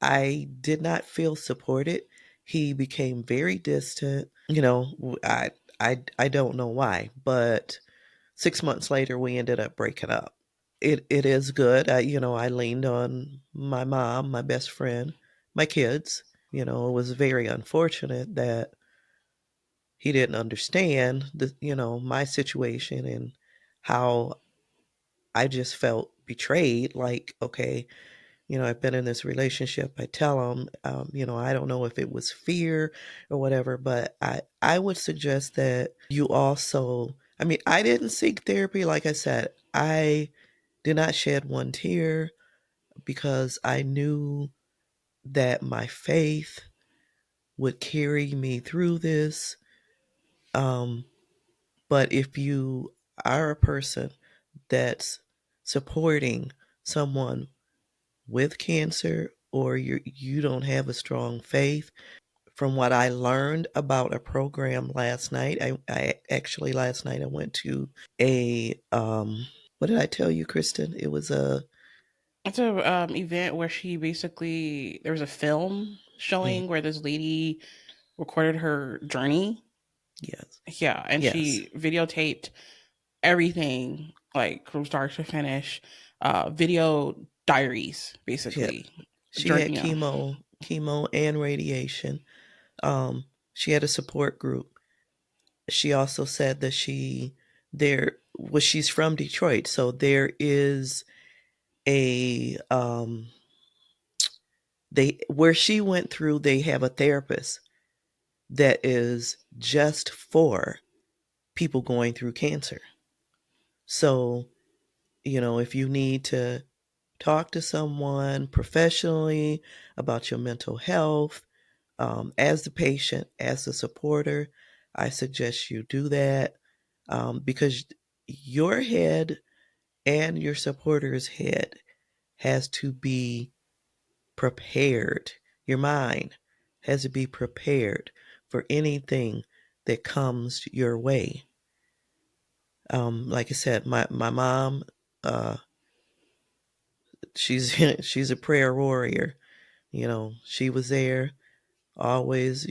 I did not feel supported. He became very distant. I don't know why, but 6 months later, we ended up breaking up. It is good. I leaned on my mom, my best friend, my kids. It was very unfortunate that he didn't understand my situation and how I just felt betrayed. Like, okay, I've been in this relationship. I tell him, I don't know if it was fear or whatever, but I would suggest that you also, I mean, I didn't seek therapy. Like I said, I did not shed one tear because I knew that my faith would carry me through this. Um, but if you are a person that's supporting someone with cancer, or you don't have a strong faith, from what I learned about a program last night, I actually last night I went to a what did I tell you, Kristen? It was a It's a event where she basically there was a film mm, showing where this lady recorded her journey. yes, Yeah, and yes. she videotaped everything like from start to finish. Video diaries, She had, basically. she Journey, had chemo and radiation. She had a support group. She also said that she's from Detroit, so there is a they where she went through, they have a therapist that is just for people going through cancer. So, if you need to talk to someone professionally about your mental health, as the patient, as the supporter, I suggest you do that, because your head and your supporter's head has to be prepared. Your mind has to be prepared for anything that comes your way. Like I said, my mom, uh, she's she's a prayer warrior. She was there always,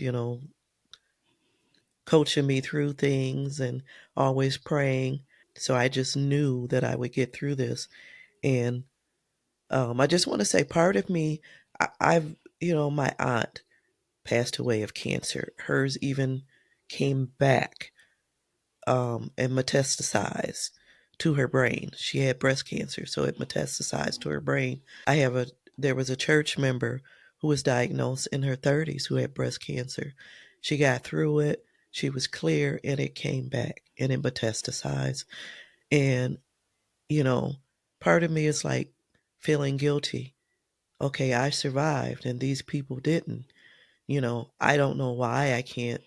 coaching me through things and always praying. So I just knew that I would get through this. And I just want to say, part of me, I've, my aunt passed away of cancer. Hers even came back and metastasized to her brain. She had breast cancer, so it metastasized to her brain. There was a church member who was diagnosed in her 30s who had breast cancer. She got through it. She was clear, and it came back and it metastasized. And you know, part of me is like feeling guilty. Okay, I survived, and these people didn't. I don't know why I can't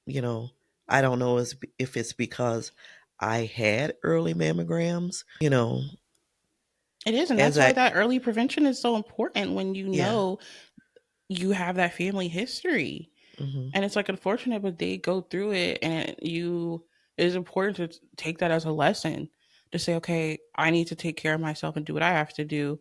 you know, I don't know if it's because I had early mammograms, it is, and as that's why I, that early prevention is so important when you yeah, know you have that family history. hmm, And it's like unfortunate, but they go through it, and it is important to take that as a lesson to say, okay, I need to take care of myself and do what I have to do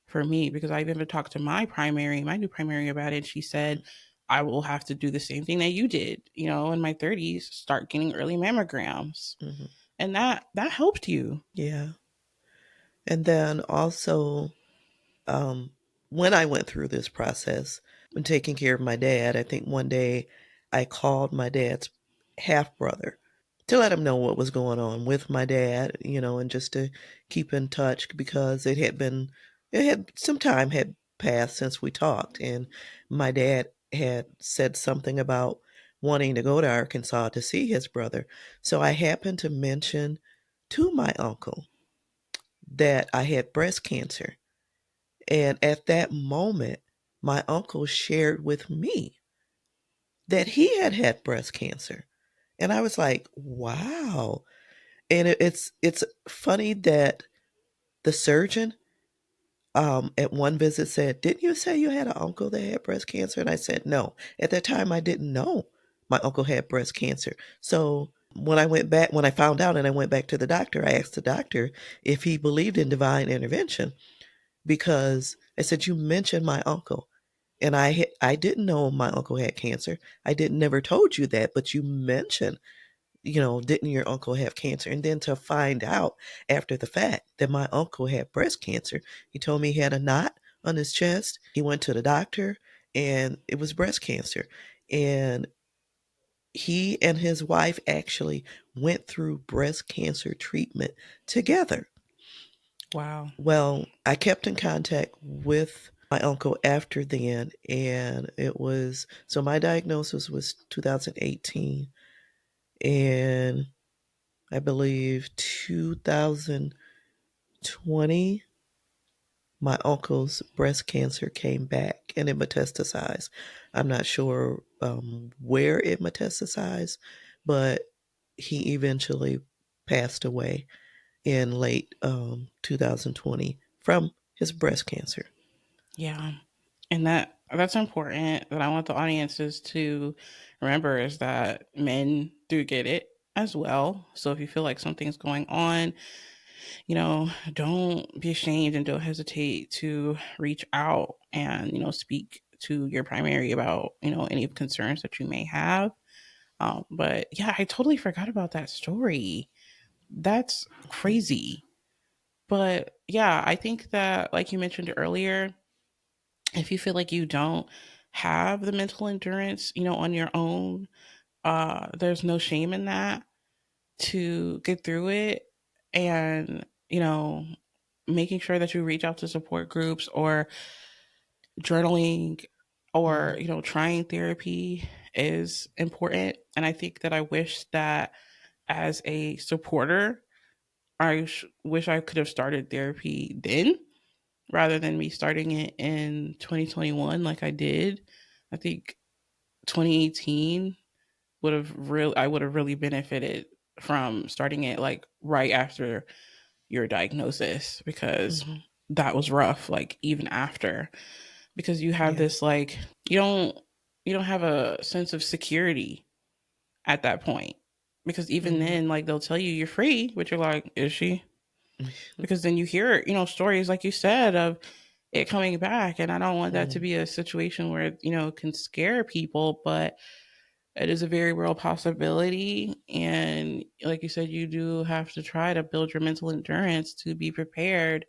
for me. Because I've even talked to my new primary about it. And she said, I will have to do the same thing that you did, in my 30s, start getting early mammograms. hmm, And that helped you. yeah. And then also, um, when I went through this process, when taking care of my dad, I think one day I called my dad's half brother to let him know what was going on with my dad, and just to keep in touch because it had some time had passed since we talked, and my dad had said something about wanting to go to Arkansas to see his brother. So I happened to mention to my uncle that I had breast cancer. And at that moment, my uncle shared with me that he had had breast cancer. And I was like, wow. And it's funny that the surgeon at one visit said, "Didn't you say you had an uncle that had breast cancer?" And I said, "No." At that time, I didn't know my uncle had breast cancer. So when I found out and I went back to the doctor, I asked the doctor if he believed in divine intervention because I said, "You mentioned my uncle." And I didn't know my uncle had cancer. I didn't never told you that, but you mentioned, didn't your uncle have cancer? And then to find out after the fact that my uncle had breast cancer, he told me he had a knot on his chest. He went to the doctor and it was breast cancer. And he and his wife actually went through breast cancer treatment together. Wow. Well, I kept in contact with my uncle after then, and so my diagnosis was 2018, and I believe 2020, my uncle's breast cancer came back and it metastasized. I'm not sure where it metastasized, but he eventually passed away in late 2020 from his breast cancer. Yeah. And that's important that I want the audiences to remember is that men do get it as well. So if you feel like something's going on, don't be ashamed and don't hesitate to reach out and, speak to your primary about, any concerns that you may have. But yeah, I totally forgot about that story. That's crazy. But yeah, I think that, like you mentioned earlier, if you feel like you don't have the mental endurance, on your own, there's no shame in that to get through it. And, making sure that you reach out to support groups or journaling or, Mm, trying therapy is important. And I think that I wish that as a supporter, wish I could have started therapy then rather than me starting it in 2021 like I did. I think 2018 I would have really benefited from starting it like right after your diagnosis because mhm. that was rough like even after because you have Yeah. this like you don't have a sense of security at that point because even Mhm. then like they'll tell you you're free but you're like is she because then you hear stories like you said of it coming back and I don't want that to Mhm. be a situation where it can scare people but it is a very real possibility and like you said you do have to try to build your mental endurance to be prepared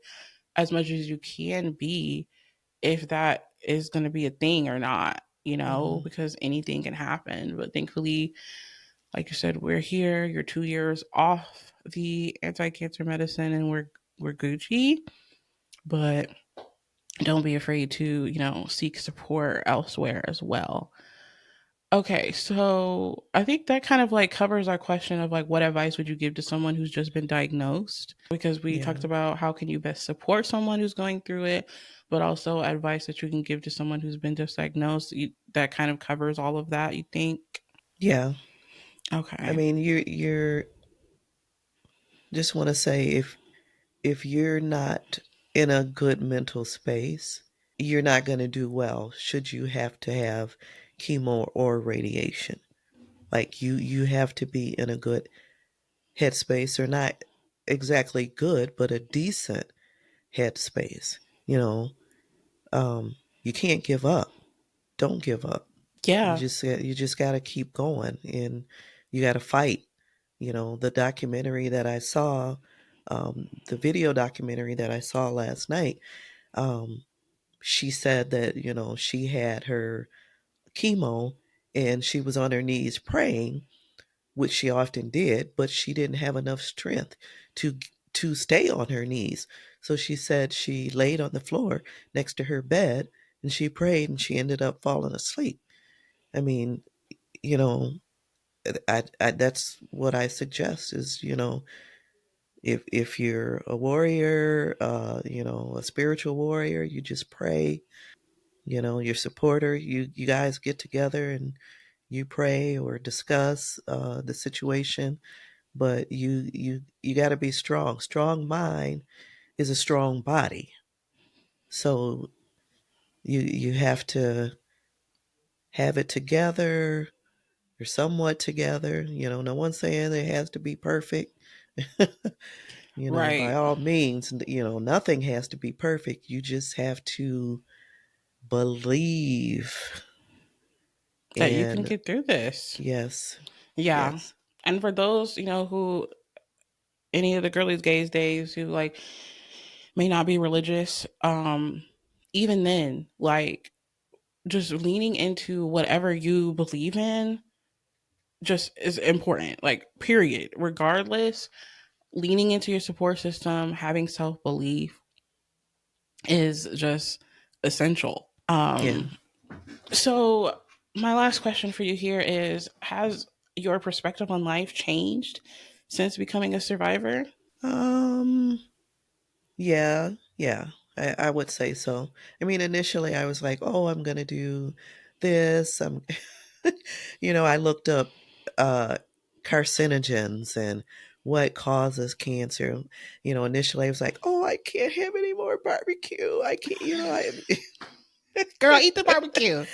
as much as you can be if that is going to be a thing or not Mhm. because anything can happen but thankfully like you said we're here you're 2 years off the anti-cancer medicine and we're Gucci but don't be afraid to seek support elsewhere as well. Okay, so I think that kind of like covers our question of like what advice would you give to someone who's just been diagnosed because we Yeah. talked about how can you best support someone who's going through it but also advice that you can give to someone who's been just diagnosed that kind of covers all of that you think. Yeah. I Okay. mean, you're just want to say if you're not in a good mental space, you're not going to do well should you have to have chemo or radiation. Like you have to be in a good headspace or not exactly good, but a decent headspace. You know, you can't give up. Don't give up. Yeah. You just got to keep going and you got to fight. The documentary that I saw, the video documentary that I saw last night, um, she said that she had her chemo and she was on her knees praying, which she often did, but she didn't have enough strength to to stay on her knees. So she said she laid on the floor next to her bed and she prayed and she ended up falling asleep. I mean, you know, that's what I suggest is, if you're a warrior, a spiritual warrior, you just pray. Your supporter, you guys get together and you pray or discuss the situation. But you got to be strong. Strong mind is a strong body. So you have to have it together or somewhat together. No one's saying it has to be perfect. By Right. all means, nothing has to be perfect. You just have to believe. That you can And get through this. yes, Yeah. yes, And for those, who any of the girlies gays days who like may not be religious, even then, like just leaning into whatever you believe in just is important. Like period. Regardless, leaning into your support system, having self belief is just essential. yeah. So my last question for you here is: has your perspective on life changed since becoming a survivor? Um, yeah, yeah. I would say so. I mean, initially I was like, oh, I'm gonna do this. I looked up uh carcinogens and what causes cancer. Initially I was like, oh, I can't have any more barbecue. I can't, Girl, eat the barbecue.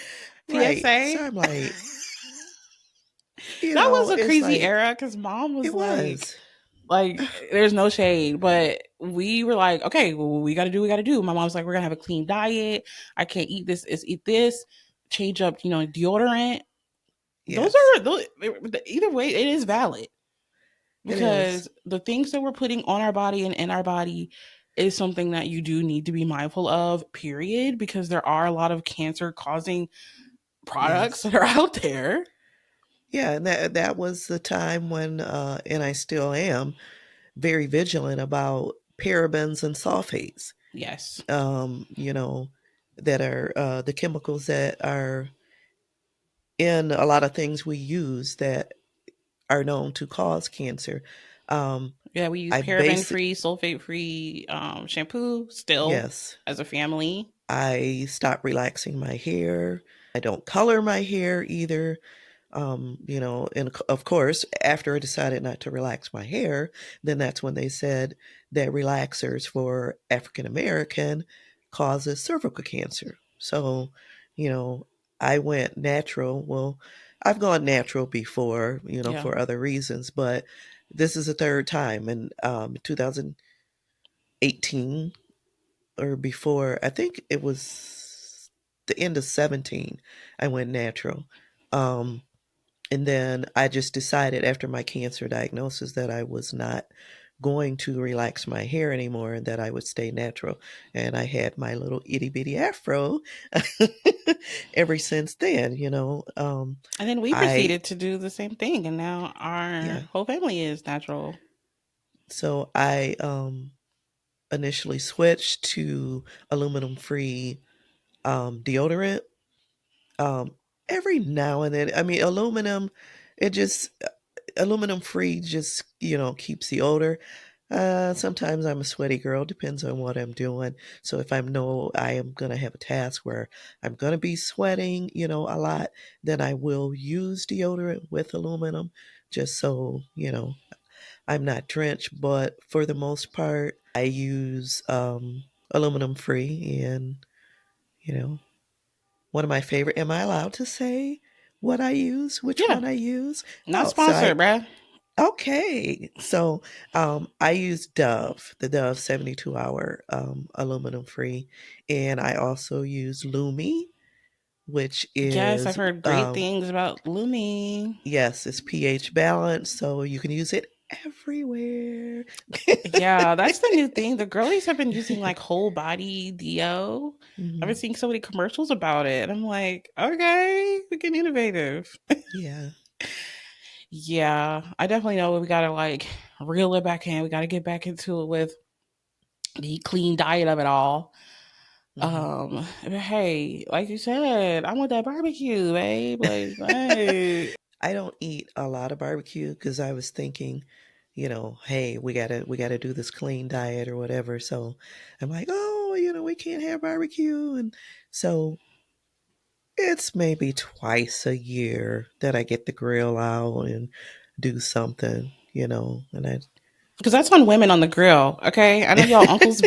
right. So PSA. I'm like, That was a it's crazy like era because mom was it was. like, there's no shade, but we were like, okay, well, we got to do, what we got to do. My mom's like, we're gonna have a clean diet. I can't eat this. Is eat this. Change up, deodorant. Those Yes, are those. Either way, it is valid it is. because the things that we're putting on our body and in our body is something that you do need to be mindful of. Period, because there are a lot of cancer causing products Yes. that are out there. Yeah, and that was the time when, and I still am very vigilant about parabens and sulfates. Yes. You know, that are the chemicals that are in a lot of things we use that are known to cause cancer. Um, Yeah, we use I paraben basic free, sulfate free shampoo still Yes, as a family. I stopped relaxing my hair. I don't color my hair either. And of course, after I decided not to relax my hair, then that's when they said that relaxers for African American causes cervical cancer. So, you know, I went natural. Well, I've gone natural before, Yeah. for other reasons, but this is the third time. In 2018 or before, I think it was the end of 17, I went natural. Um, and then I just decided after my cancer diagnosis that I was not going to relax my hair anymore and that I would stay natural. And I had my little itty bitty afro ever since then. And then we I, proceeded to do the same thing, and now our yeah. whole family is natural. So I initially switched to aluminum free deodorant. Um, every now and then, I mean, it just aluminum free just keeps the odor. Sometimes I'm a sweaty girl, depends on what I'm doing. So if I know I am going to have a task where I'm going to be sweating a lot, then I will use deodorant with aluminum just so I'm not drenched. But for the most part I use aluminum free. And you know one of my favorite, am I allowed to say what I use, which Yeah, one I use? not Oh, so I sponsored, bruh. Okay. So I use Dove, the Dove 72-hour aluminum free. And I also use Lumi, which Yes, I've is, heard great things about Lumi. yes, it's pH balanced. So you can use it everywhere. Yeah, that's the new thing. The girlies have been using like whole body DO. I've been Mhm. seeing so many commercials about it. And I'm like, okay, we get innovative. Yeah. Yeah, I definitely know we gotta like reel it back in. We gotta get back into it with the clean diet of it all. Hmm. But hey, like you said, I want that barbecue, babe. Like, hey. I don't eat a lot of barbecue because I was thinking, hey, we gotta do this clean diet or whatever. So I'm like, oh, we can't have barbecue, and so it's maybe twice a year that I get the grill out and do something, and I. Because that's on women on the grill, okay? I know y'all uncles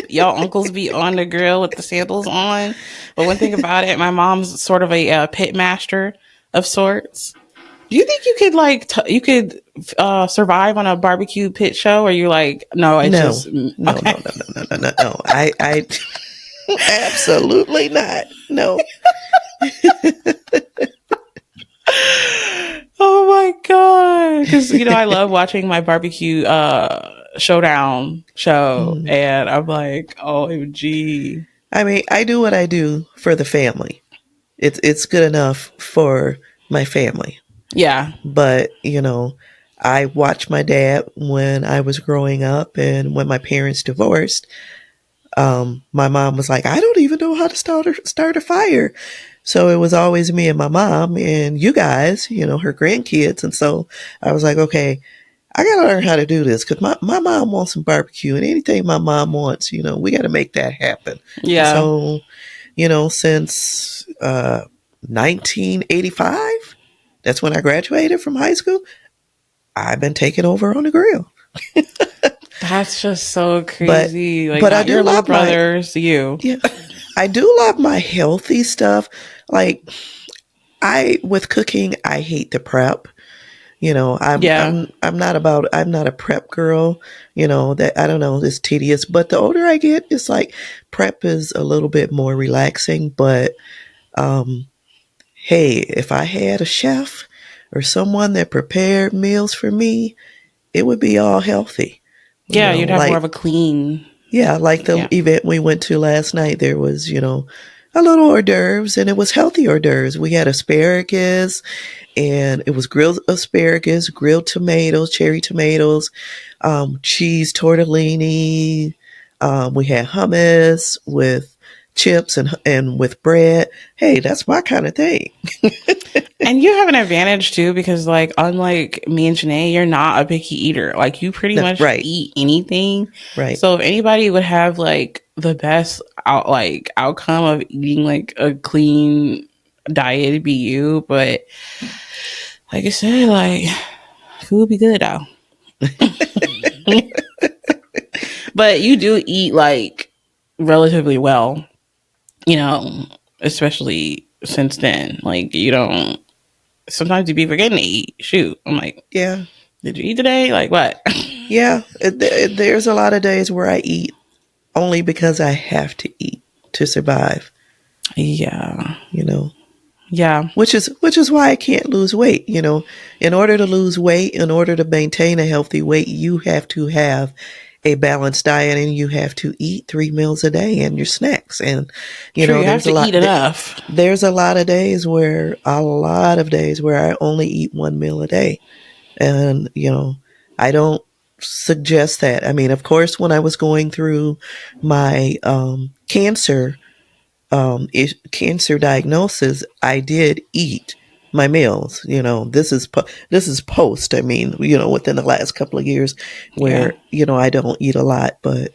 be on the grill with the sandals on, but one thing about it, my mom's sort of a pit master of sorts. Do you think you could survive on a barbecue pit show, or you like no? It's No, just no, no, okay. no, no, no, no, no, no. I absolutely not. No. Oh my god! Because I love watching my barbecue showdown show, Mhm. and I'm like, OMG. I mean, I do what I do for the family. It's good enough for my family. Yeah, But, I watched my dad when I was growing up, and when my parents divorced, my mom was like, I don't even know how to start a fire. So it was always me and my mom and you guys, her grandkids. And so I was like, okay, I got to learn how to do this because my mom wants some barbecue, and anything my mom wants, we got to make that happen. And yeah, so, since 1985, that's when I graduated from high school, I've been taking over on the grill. that's just so But crazy. Like, but I not do your little love my brothers, you. yeah, I do love my healthy stuff. Like I with cooking, I hate the prep. Yeah, I'm not a prep girl, that I don't know, it's tedious. But the older I get, it's like prep is a little bit more relaxing. But um hey, if I had a chef or someone that prepared meals for me, it would be all healthy. yeah. You'd have more of Like a clean. yeah, like the Yeah, event we went to last night, there was, a little hors d'oeuvres, and it was healthy hors d'oeuvres. We had asparagus, and it was grilled asparagus, grilled tomatoes, cherry tomatoes, cheese tortellini. We had hummus with chips and with bread. Hey, that's my kind of thing. and you have an advantage too because, like, unlike me and Janae, you're not a picky eater. Like, you pretty No, much right, eat anything. right. So if anybody would have like the best outcome of eating like a clean diet, it'd be you. But like I said, like food be good though. But you do eat like relatively well, you know, especially since then. Like you don't. Sometimes you be forgetting to eat. Shoot, I'm like, Yeah, did you eat today? Like what? yeah. There's a lot of days where I eat only because I have to eat to survive. Yeah, You know, yeah, which is why I can't lose weight. In order to lose weight, in order to maintain a healthy weight, you have to have a balanced diet, and you have to eat 3 meals a day and your snacks. And true. You have to eat enough. there's a lot of days where I only eat 1 meal a day, and I don't suggest that. I mean, of course, when I was going through my cancer diagnosis, I did eat my meals. This is post. I mean, within the last couple of years, Yeah. where I don't eat a lot, but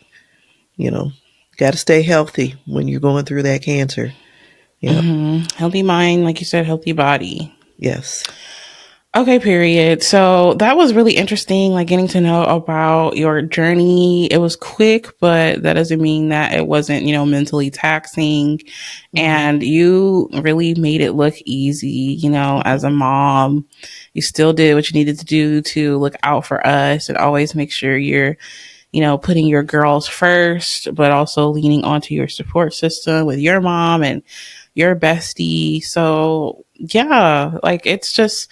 you know, got to stay healthy when you're going through that cancer. Yep. Healthy mind, like you said, healthy body. Yes. Okay, period. So that was really interesting, like getting to know about your journey. It was quick, but that doesn't mean that it wasn't, mentally taxing. Hmm. And you really made it look easy, as a mom. You still did what you needed to do to look out for us and always make sure you're, putting your girls first, but also leaning onto your support system with your mom and your bestie. So, yeah, like it's just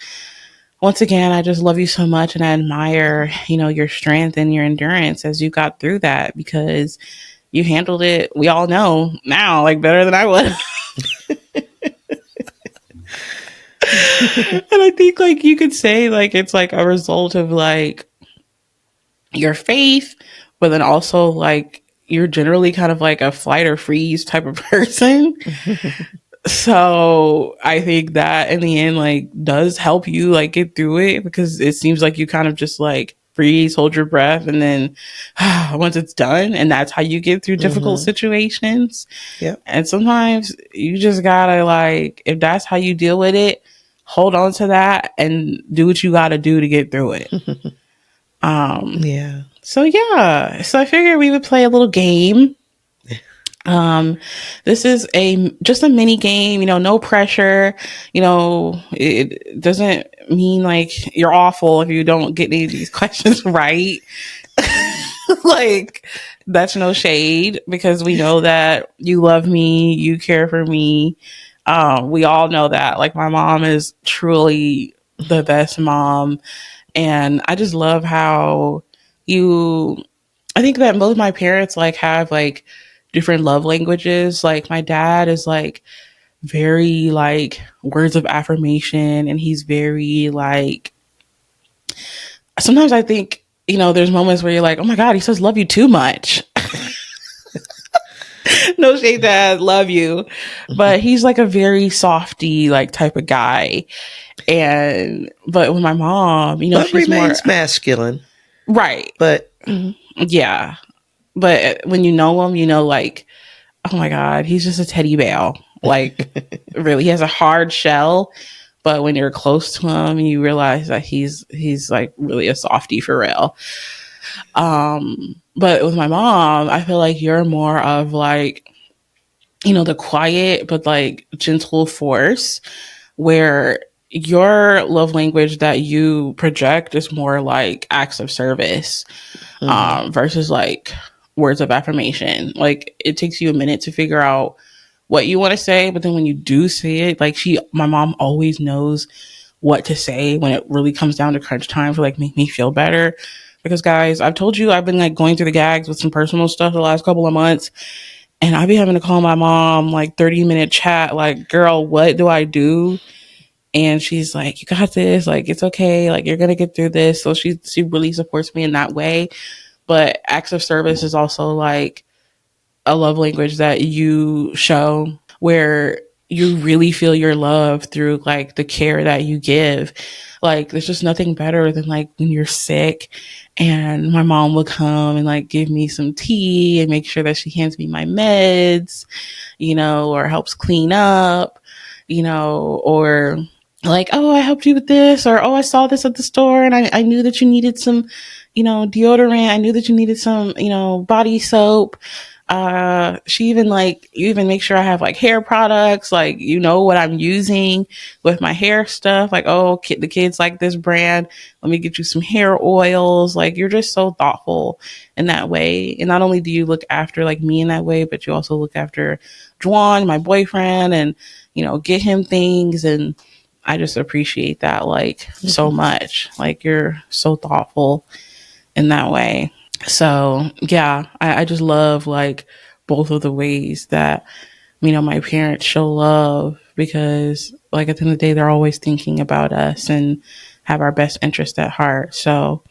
once again, I just love you so much and I admire, your strength and your endurance as you got through that because you handled it, we all know now, like better than I would. And I think like you could say like it's like a result of like your faith, but then also like you're generally kind of like a flight or freeze type of person. So I think that in the end, like, does help you like get through it, because it seems like you kind of just like freeze, hold your breath, and then once it's done, and that's how you get through difficult situations. Yep. And sometimes you just gotta, like, if that's how you deal with it, hold on to that and do what you gotta do to get through it. Yeah. So yeah, so I figured we would play a little game. This is just a mini game, no pressure. It doesn't mean like you're awful if you don't get any of these questions right. Like, that's no shade, because we know that you love me, you care for me. We all know that. Like, my mom is truly the best mom, and I just love how you. I think that both my parents like have like different love languages. Like, my dad is like very like words of affirmation, and he's very like, sometimes I think, there's moments where you're like, oh my God, he says love you too much. No shade, Dad, love you. But he's like a very softy like type of guy. But with my mom, But she's more remains masculine. right. But Yeah. But when you know him, like, oh my God, he's just a teddy bear. Like, really, he has a hard shell. But when you're close to him, you realize that he's like really a softie for real. But with my mom, I feel like you're more of like, the quiet but like gentle force, where your love language that you project is more like acts of service, versus like words of affirmation. Like, it takes you a minute to figure out what you want to say, but then when you do say it, like, my mom always knows what to say when it really comes down to crunch time to like make me feel better. Because, guys, I've told you I've been like going through the gags with some personal stuff the last couple of months, and I've been having to call my mom like 30-minute chat, like, girl, what do I do? And she's like, you got this, like, it's okay, like, you're gonna get through this. So she really supports me in that way. But acts of service is also like a love language that you show, where you really feel your love through like the care that you give. Like, there's just nothing better than like when you're sick and my mom will come and like give me some tea and make sure that she hands me my meds, or helps clean up, or like, oh, I helped you with this, or oh, I saw this at the store and I knew that you needed some, deodorant. I knew that you needed some, body soap. She even like, you even make sure I have like hair products, like, what I'm using with my hair stuff. Like, oh, the kids like this brand. Let me get you some hair oils. Like, you're just so thoughtful in that way. And not only do you look after like me in that way, but you also look after Juan, my boyfriend, and, get him things. And I just appreciate that like so much. Like, you're so thoughtful in that way. So yeah, I just love like both of the ways that, my parents show love, because like at the end of the day, they're always thinking about us and have our best interest at heart. So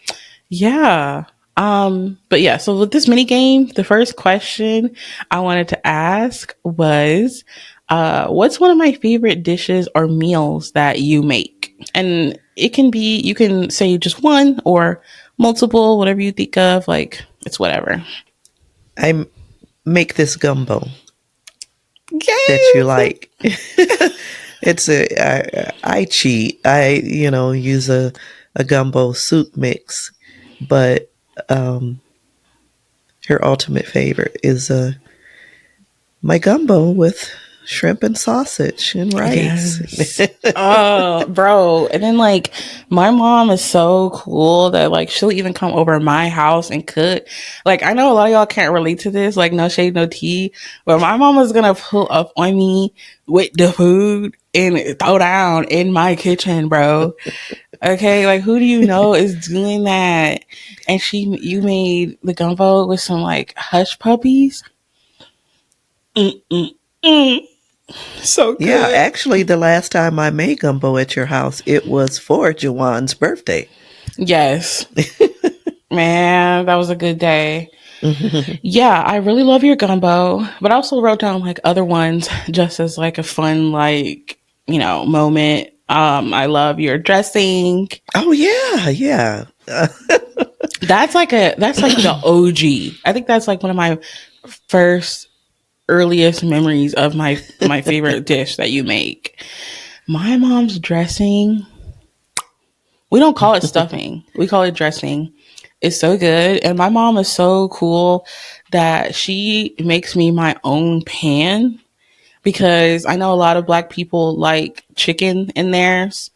yeah. But yeah, so with this mini game, the first question I wanted to ask was, what's one of my favorite dishes or meals that you make? And it can be, you can say just one or multiple, whatever you think of, like, it's whatever. I make this gumbo Yes! that you like. I cheat. I, use a gumbo soup mix, but her ultimate favorite is my gumbo with shrimp and sausage and rice. Yes. Oh, bro. And then like, my mom is so cool that like she'll even come over my house and cook. Like, I know a lot of y'all can't relate to this, like, no shade, no tea, but my mom is gonna pull up on me with the food and throw down in my kitchen, bro. Okay, like, who do you know is doing that? And you made the gumbo with some like hush puppies. Mm-mm-mm. So good. Yeah, actually, the last time I made gumbo at your house, it was for Jawan's birthday. Yes. Man, that was a good day. Yeah, I really love your gumbo, but I also wrote down like other ones just as like a fun like, moment. I love your dressing. Oh yeah, yeah. That's like the OG. I think that's like one of my first earliest memories of my favorite dish that you make. My mom's dressing, we don't call it stuffing. We call it dressing. It's so good. And my mom is so cool that she makes me my own pan because I know a lot of black people like chicken in theirs,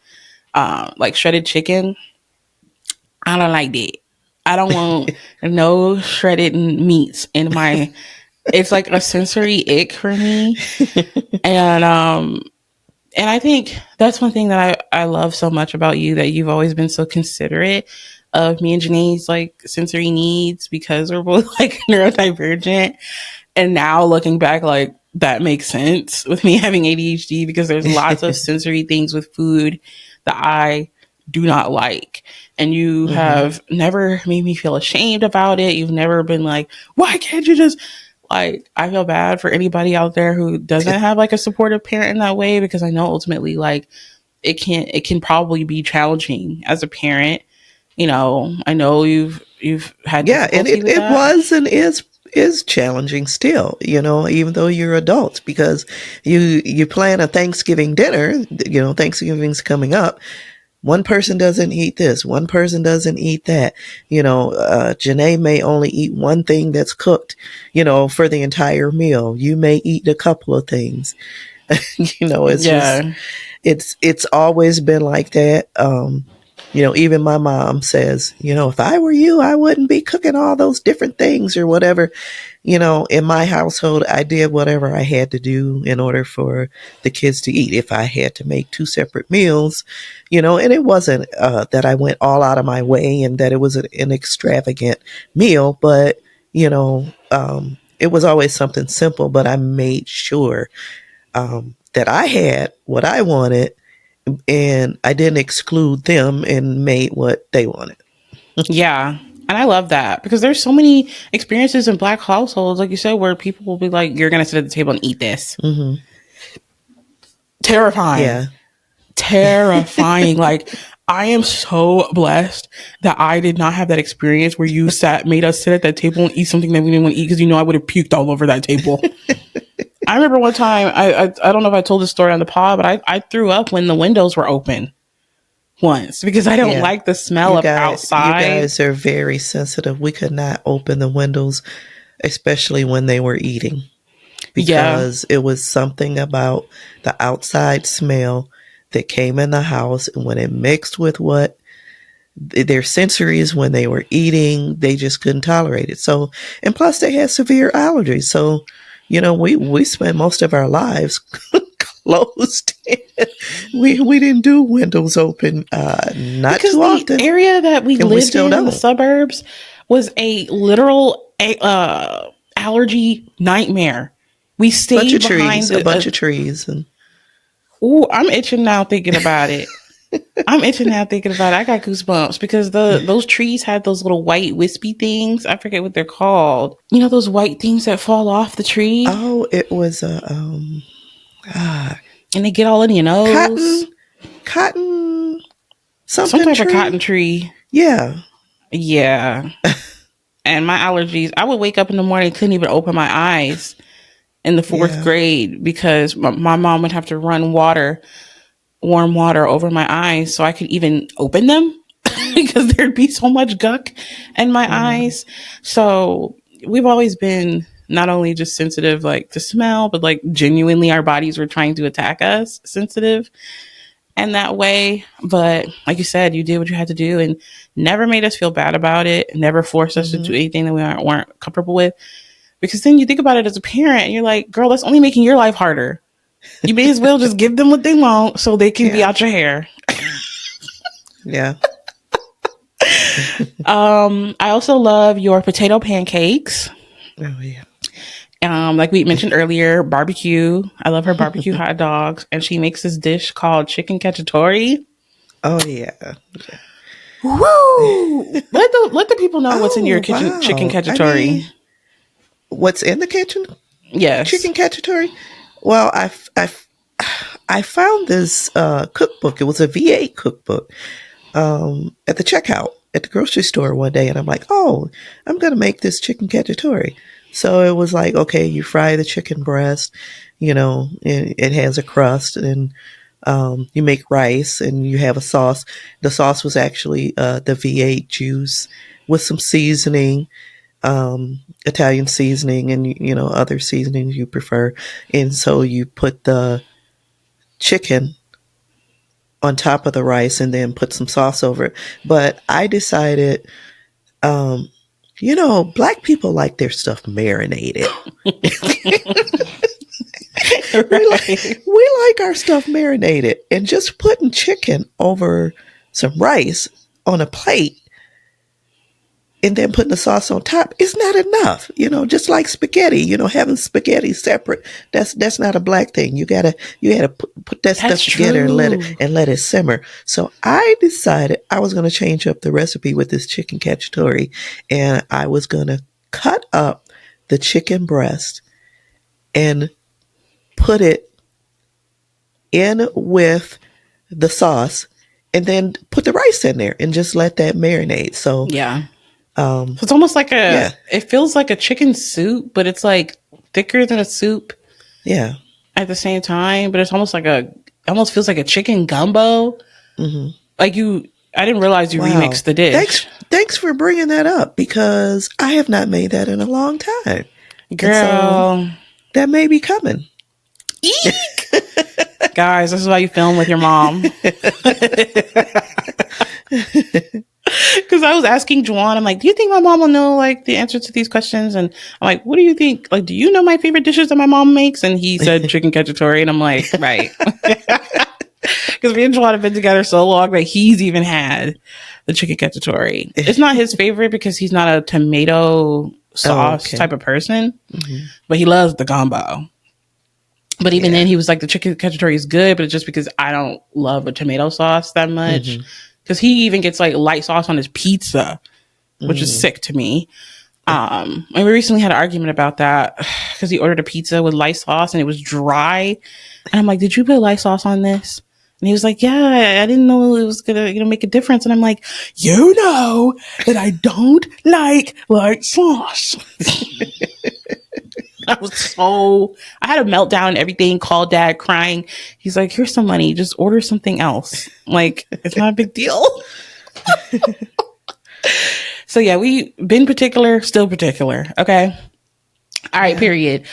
like shredded chicken. I don't like that. I don't want no shredded meats in my. It's like a sensory ick for me, and I think that's one thing that I love so much about you, that you've always been so considerate of me and Janae's like sensory needs because we're both like neurodivergent. And now looking back, like that makes sense with me having ADHD because there's lots of sensory things with food that I do not like. And you have never made me feel ashamed about it. You've never been like, why can't you just like, I feel bad for anybody out there who doesn't have like a supportive parent in that way, because I know ultimately like it can probably be challenging as a parent. I know you've had Yeah, and difficulty with it that. was and is challenging still, even though you're adults, because you plan a Thanksgiving dinner, Thanksgiving's coming up. One person doesn't eat this, one person doesn't eat that. Janae may only eat one thing that's cooked, for the entire meal. You may eat a couple of things. It's just Yeah. it's always been like that. Even my mom says, if I were you, I wouldn't be cooking all those different things or whatever. In my household, I did whatever I had to do in order for the kids to eat. If I had to make two separate meals, and it wasn't that I went all out of my way and that it was an extravagant meal, but, it was always something simple, but I made sure that I had what I wanted and I didn't exclude them and made what they wanted. Yeah. And I love that because there's so many experiences in black households, like you said, where people will be like, you're going to sit at the table and eat this. Mm-hmm. Terrifying. Yeah. Terrifying. Like, I am so blessed that I did not have that experience where you made us sit at that table and eat something that we didn't want to eat because I would have puked all over that table. I remember one time, I don't know if I told this story on the pod, but I threw up when the windows were open once because I don't Yeah. like the smell You of you outside. guys are very sensitive. We could not open the windows, especially when they were eating, Yeah. because it was something about the outside smell that came in the house, and when it mixed with what their sensories when they were eating, they just couldn't tolerate it. So, and plus they had severe allergies. So, we spent most of our lives closed. We didn't do windows open, not Because too the often, area that we and we lived still in the don't. suburbs was a literal allergy nightmare. We Bunch stayed of behind trees, a the. bunch of trees, and Ooh, I'm itching now thinking about it. I'm itching now thinking about it. I got goosebumps because those trees had those little white wispy things. I forget what they're called. Those white things that fall off the tree oh, it was a and they get all in your nose. cotton Some something type of tree. cotton tree. Yeah, Yeah. And my allergies, I would wake up in the morning, couldn't even open my eyes in the fourth yeah. grade because my mom would have to run warm water over my eyes so I could even open them because there'd be so much gunk in my Yeah. eyes. So we've always been not only just sensitive like to smell, but like genuinely our bodies were trying to attack us sensitive in that way. But like you said, you did what you had to do and never made us feel bad about it, never forced us to do Mm-hmm. anything that we weren't comfortable with. Because then you think about it as a parent and you're like, girl, that's only making your life harder. You may as well just give them what they want so they can be Yeah. out your hair. Yeah. I also love your potato pancakes. Oh yeah. Like we mentioned earlier, barbecue. I love her barbecue hot dogs, and she makes this dish called chicken cacciatore. Oh yeah. Woo! Let the people know what's in your Oh kitchen chicken wow. I mean, cacciatore. what's in the kitchen Yes. chicken cacciatore? Well, I found this cookbook. It was a V8 cookbook at the checkout at the grocery store one day, and I'm like, oh, I'm gonna make this chicken cacciatore. So it was like, okay, you fry the chicken breast, it has a crust, and you make rice, and you have a sauce. The sauce was actually the V8 juice with some seasoning, Italian seasoning, and other seasonings you prefer. And so you put the chicken on top of the rice and then put some sauce over it. But I decided, um, black people like their stuff marinated. Right. We like our stuff marinated, and just putting chicken over some rice on a plate and then putting the sauce on top is not enough. Just like spaghetti, having spaghetti separate, that's not a black thing. You gotta put that stuff together and let it simmer. So I decided I was gonna change up the recipe with this chicken cacciatore, and I was gonna cut up the chicken breast and put it in with the sauce, and then put the rice in there and just let that marinate. So Yeah. So it's almost like it feels like a chicken soup, but it's like thicker than a soup yeah. at the same time. But it's almost like almost feels like a chicken gumbo. Mm-hmm. Like I didn't realize you remixed the dish. Thanks for bringing that up, because I have not made that in a long time. Girl. So that may be coming. Eek! Guys, this is why you film with your mom. Because I was asking Juwan, I'm like, do you think my mom will know like the answer to these questions? And I'm like, what do you think? Like, do you know my favorite dishes that my mom makes? And he said chicken cacciatore, and I'm like, right. Because me and Juwan have been together so long that he's even had the chicken cacciatore. It's not his favorite because he's not a tomato sauce type of person, but he loves the gumbo. But even then, he was like, the chicken cacciatore is good, but it's just because I don't love a tomato sauce that much. Because he even gets like light sauce on his pizza, which is sick to me. And we recently had an argument about that because he ordered a pizza with light sauce and it was dry. And I'm like, did you put light sauce on this? And he was like, yeah, I didn't know it was going to make a difference. And I'm like, you know that I don't like light sauce. I had a meltdown and everything, called dad crying. He's like, here's some money. Just order something else. Like, it's not a big deal. So yeah, we been particular, still particular. Okay. All right, period.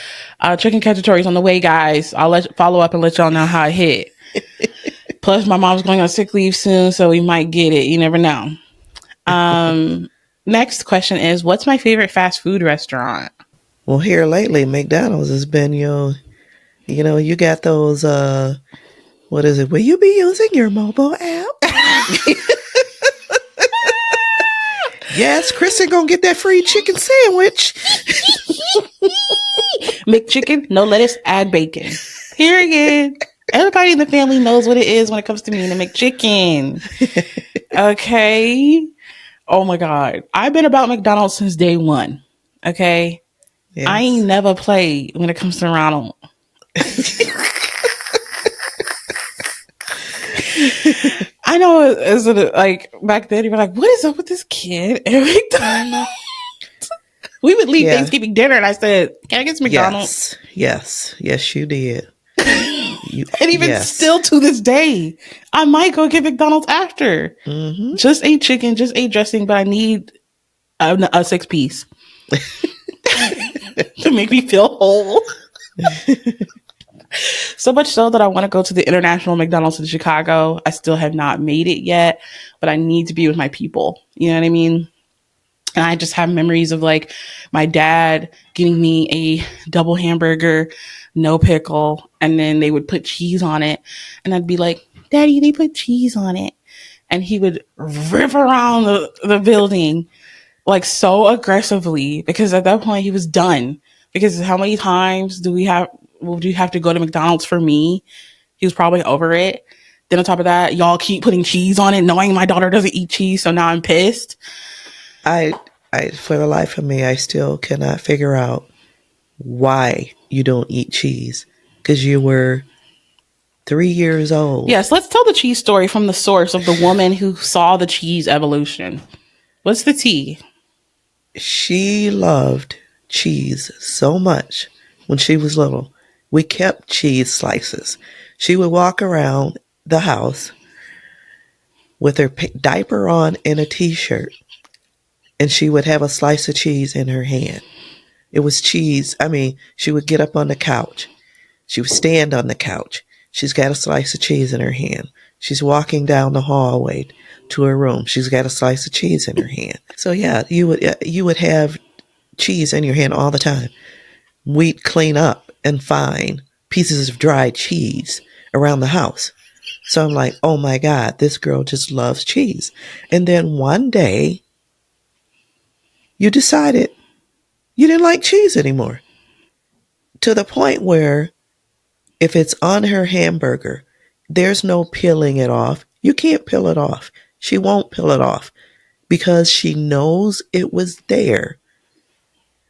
Chicken cacciatore is on the way, guys. I'll follow up and let y'all know how it hit. Plus, my mom's going on sick leave soon, so we might get it. You never know. Next question is, what's my favorite fast food restaurant? Well, here lately, McDonald's has been you got those, what is it? Will you be using your mobile app? Yes, Kristen gonna get that free chicken sandwich. McChicken, no lettuce, add bacon. Period. Everybody in the family knows what it is when it comes to me and the McChicken. Okay. Oh my God. I've been about McDonald's since day one. Okay. Yes. I ain't never played when it comes to Ronald. I know as like back then you were like, what is up with this kid at McDonald's? We would leave Thanksgiving dinner and I said, can I get some McDonald's? Yes, you did. And even still to this day, I might go get McDonald's after. Just ate chicken, just ate dressing, but I need a 6-piece. To make me feel whole. So much so that I want to go to the International McDonald's in Chicago. I still have not made it yet, but I need to be with my people. You know what I mean? And I just have memories of like my dad getting me a double hamburger, no pickle, and then they would put cheese on it. And I'd be like, Daddy, they put cheese on it. And he would rip around the building like so aggressively, because at that point he was done. Because how many times would you have to go to McDonald's for me? He was probably over it. Then on top of that, y'all keep putting cheese on it, knowing my daughter doesn't eat cheese, so now I'm pissed. I for the life of me, I still cannot figure out why you don't eat cheese. Because you were 3 years old. Yes, let's tell the cheese story from the source of the woman who saw the cheese evolution. What's the tea? She loved cheese so much when she was little. We kept cheese slices. She would walk around the house with her diaper on and a t-shirt, and she would have a slice of cheese in her hand. It was cheese. I mean, she would get up on the couch. She would stand on the couch. She's got a slice of cheese in her hand. She's walking down the hallway to her room. She's got a slice of cheese in her hand. So yeah, you would have cheese in your hand all the time. We'd clean up and find pieces of dried cheese around the house. So I'm like, oh my God, this girl just loves cheese. And then one day, you decided you didn't like cheese anymore. To the point where if it's on her hamburger, there's no peeling it off. You can't peel it off. She won't peel it off because she knows it was there.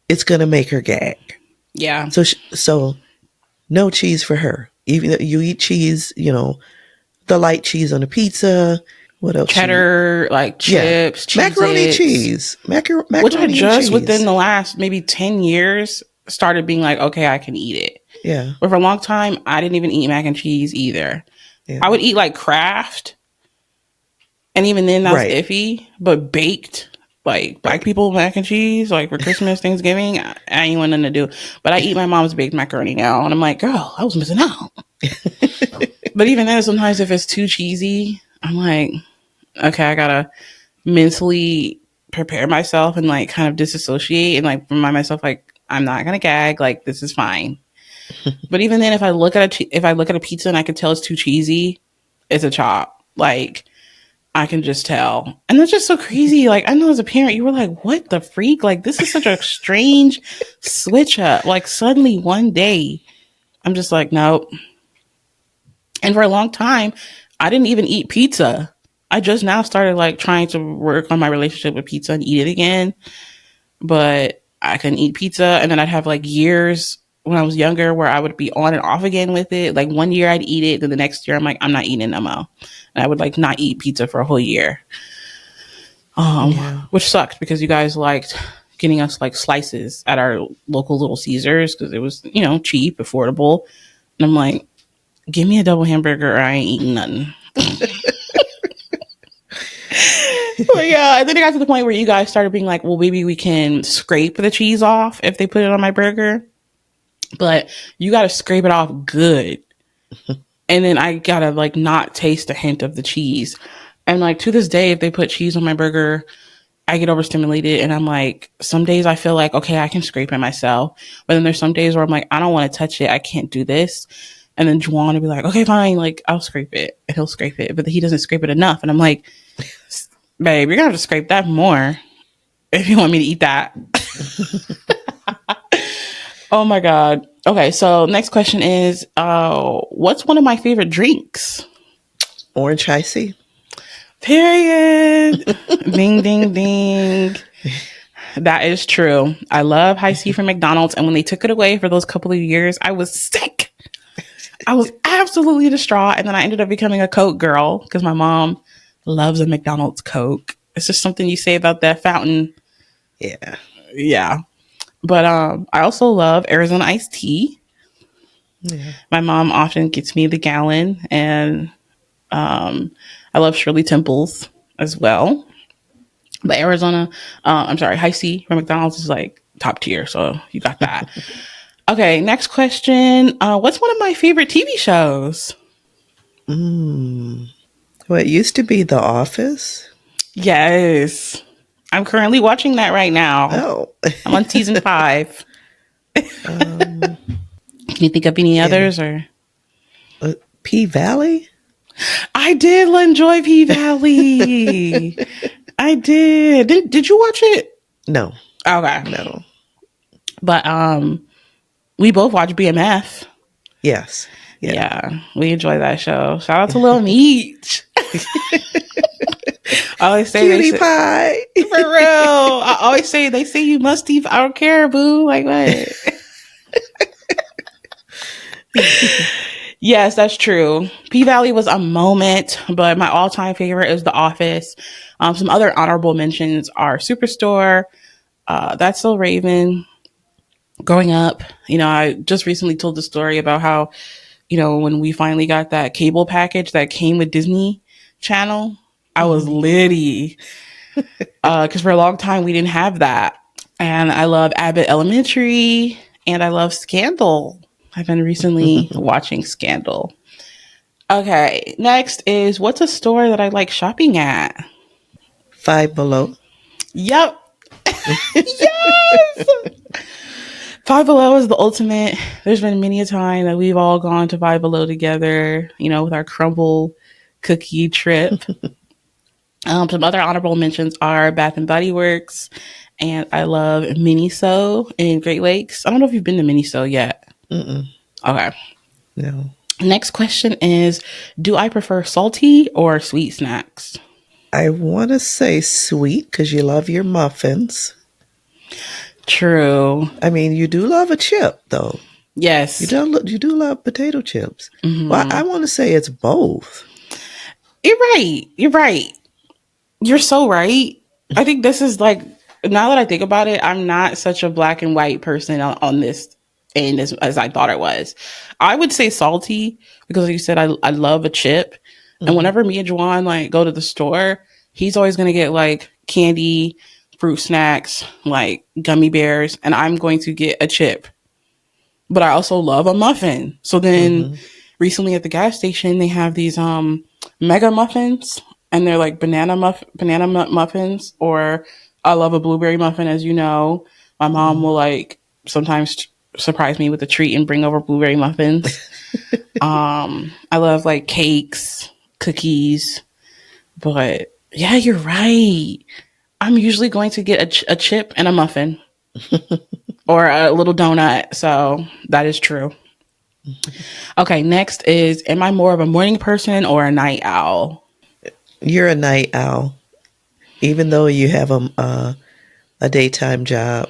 It's going to make her gag. Yeah. So no cheese for her. Even though you eat cheese, the light cheese on a pizza. What else? Cheddar, like chips, Cheez-Its. Macaroni cheese. Macaroni which I just cheese. within the last maybe 10 years started being like, okay, I can eat it. Yeah. But for a long time, I didn't even eat mac and cheese either. Yeah. I would eat like Kraft. And even then, that was iffy. But baked, like black people mac and cheese, like for Christmas, Thanksgiving, I ain't want nothing to do. But I eat my mom's baked macaroni now. And I'm like, girl, I was missing out. But even then, sometimes if it's too cheesy, I'm like, okay, I gotta mentally prepare myself and like kind of disassociate and like remind myself like I'm not gonna gag, like this is fine. But even then, if I look at a pizza and I can tell it's too cheesy, it's a chop. Like I can just tell, and that's just so crazy. Like I know as a parent, you were like, "What the freak?" Like this is such a strange switch up. Like suddenly one day, I'm just like, nope. And for a long time, I didn't even eat pizza. I just now started like trying to work on my relationship with pizza and eat it again. But I couldn't eat pizza. And then I'd have like years when I was younger where I would be on and off again with it. Like one year I'd eat it. Then the next year I'm like, I'm not eating it no more. And I would like not eat pizza for a whole year. Which sucked because you guys liked getting us like slices at our local Little Caesars because it was, cheap, affordable. And I'm like, give me a double hamburger or I ain't eating nothing. But yeah, and then it got to the point where you guys started being like, well, maybe we can scrape the cheese off if they put it on my burger. But you got to scrape it off good. And then I got to like not taste a hint of the cheese. And like to this day, if they put cheese on my burger, I get overstimulated. And I'm like, some days I feel like, okay, I can scrape it myself. But then there's some days where I'm like, I don't want to touch it. I can't do this. And then Juwan will be like, okay, fine. Like I'll scrape it. And he'll scrape it. But he doesn't scrape it enough. And I'm like, babe, you're going to have to scrape that more if you want me to eat that. Oh my God. Okay, so next question is, what's one of my favorite drinks? Orange Hi-C. Period. Ding, ding, ding. That is true. I love Hi-C from McDonald's. And when they took it away for those couple of years, I was sick. I was absolutely distraught. And then I ended up becoming a Coke girl because my mom loves a McDonald's Coke. It's just something you say about that fountain. Yeah. Yeah. But I also love Arizona iced tea. Yeah. My mom often gets me the gallon, and I love Shirley Temples as well. But Hi-C from McDonald's is like top tier, so you got that. Okay, next question. What's one of my favorite TV shows? Well, it used to be The Office. Yes. I'm currently watching that right now. Oh. I'm on season 5. Can you think of any others or? P-Valley? I did enjoy P-Valley. I did. Did you watch it? No. Okay. No. But we both watched BMF. Yes. Yeah, we enjoy that show. Shout out to Lil Meech. I always say Cutie pie. For real. I always say they say you must eat. I don't care, boo. Like what? Yes, that's true. P Valley was a moment, but my all time favorite is The Office. Some other honorable mentions are Superstore, That's So Raven. Growing up, I just recently told the story about how, when we finally got that cable package that came with Disney Channel, I was Mhm. litty because for a long time we didn't have that. And I love Abbott Elementary and I love Scandal. I've been recently watching Scandal. Okay, next is what's a store that I like shopping at? Five Below. Yep. Yes! Five Below is the ultimate. There's been many a time that we've all gone to Five Below together, with our crumble cookie trip. Some other honorable mentions are Bath and Body Works, and I love Miniso in Great Lakes. I don't know if you've been to Miniso yet. Mm-mm. Okay. No. Next question is, do I prefer salty or sweet snacks? I want to say sweet because you love your muffins. True. I mean, you do love a chip, though. Yes. You do love potato chips. Well, I Mm-hmm. want to say it's both. You're right. You're right. You're so right. I think this is like, now that I think about it, I'm not such a black and white person on this end as I thought it was. I would say salty because, like you said, I love a chip. And Mhm. whenever me and Juwan like go to the store, he's always going to get like candy, fruit snacks, like gummy bears, and I'm going to get a chip. But I also love a muffin. So then Mhm. recently at the gas station, they have these mega muffins and they're like muffins, or I love a blueberry muffin. As you know, my mom Mhm. will like sometimes surprise me with a treat and bring over blueberry muffins. I love like cakes, cookies, but yeah, you're right. I'm usually going to get a chip and a muffin or a little donut. So that is true. Okay, next is, am I more of a morning person or a night owl? You're a night owl, even though you have a daytime job.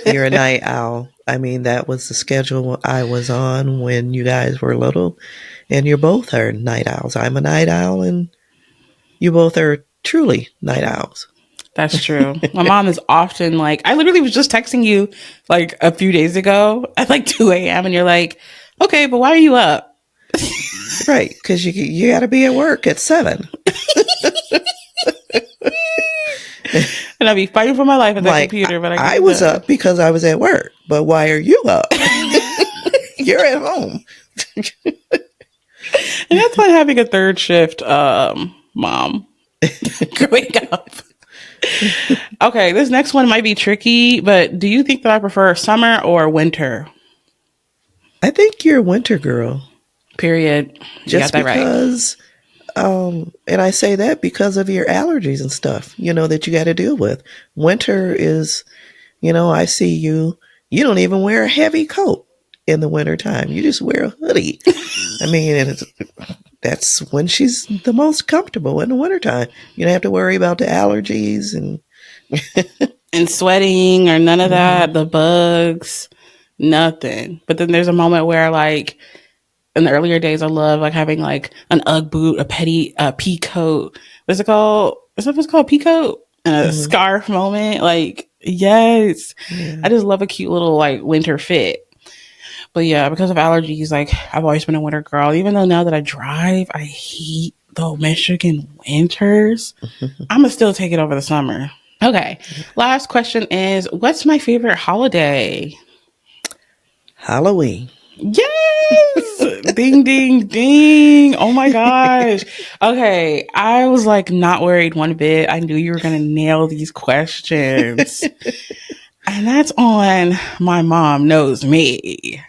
You're a night owl. I mean, that was the schedule I was on when you guys were little, and you both are night owls. I'm a night owl, and you both are truly night owls. That's true. My mom is often like, I literally was just texting you like a few days ago at like 2 a.m. and you're like, okay, but why are you up? Right, because you got to be at work at 7. And I'd be fighting for my life at that Like, computer, but I get I it was done. up because I was at work, but why are you up? You're at home. And that's why having a third shift, mom, growing up. Okay, this next one might be tricky, but do you think that I prefer summer or winter? I think you're a winter girl, Period. You got just that right. because, and I say that because of your allergies and stuff, that you got to deal with. Winter is, I see you don't even wear a heavy coat in the wintertime. You just wear a hoodie. I mean, that's when she's the most comfortable in the wintertime. You don't have to worry about the allergies and And sweating or none of Mhm. that, the bugs, nothing. But then there's a moment where like in the earlier days I love like having like an Ugg boot, a pea coat. What's it called? Is that what's called? Pea coat? And a Mhm. scarf moment. Like, yes. Yeah. I just love a cute little like winter fit. But yeah, because of allergies, like I've always been a winter girl. Even though now that I drive, I hate the Michigan winters. I'm gonna still take it over the summer. Okay. Last question is, what's my favorite holiday? Halloween. Yes! Ding, ding, ding. Oh my gosh. Okay. I was like not worried one bit. I knew you were going to nail these questions. And that's on my mom knows me.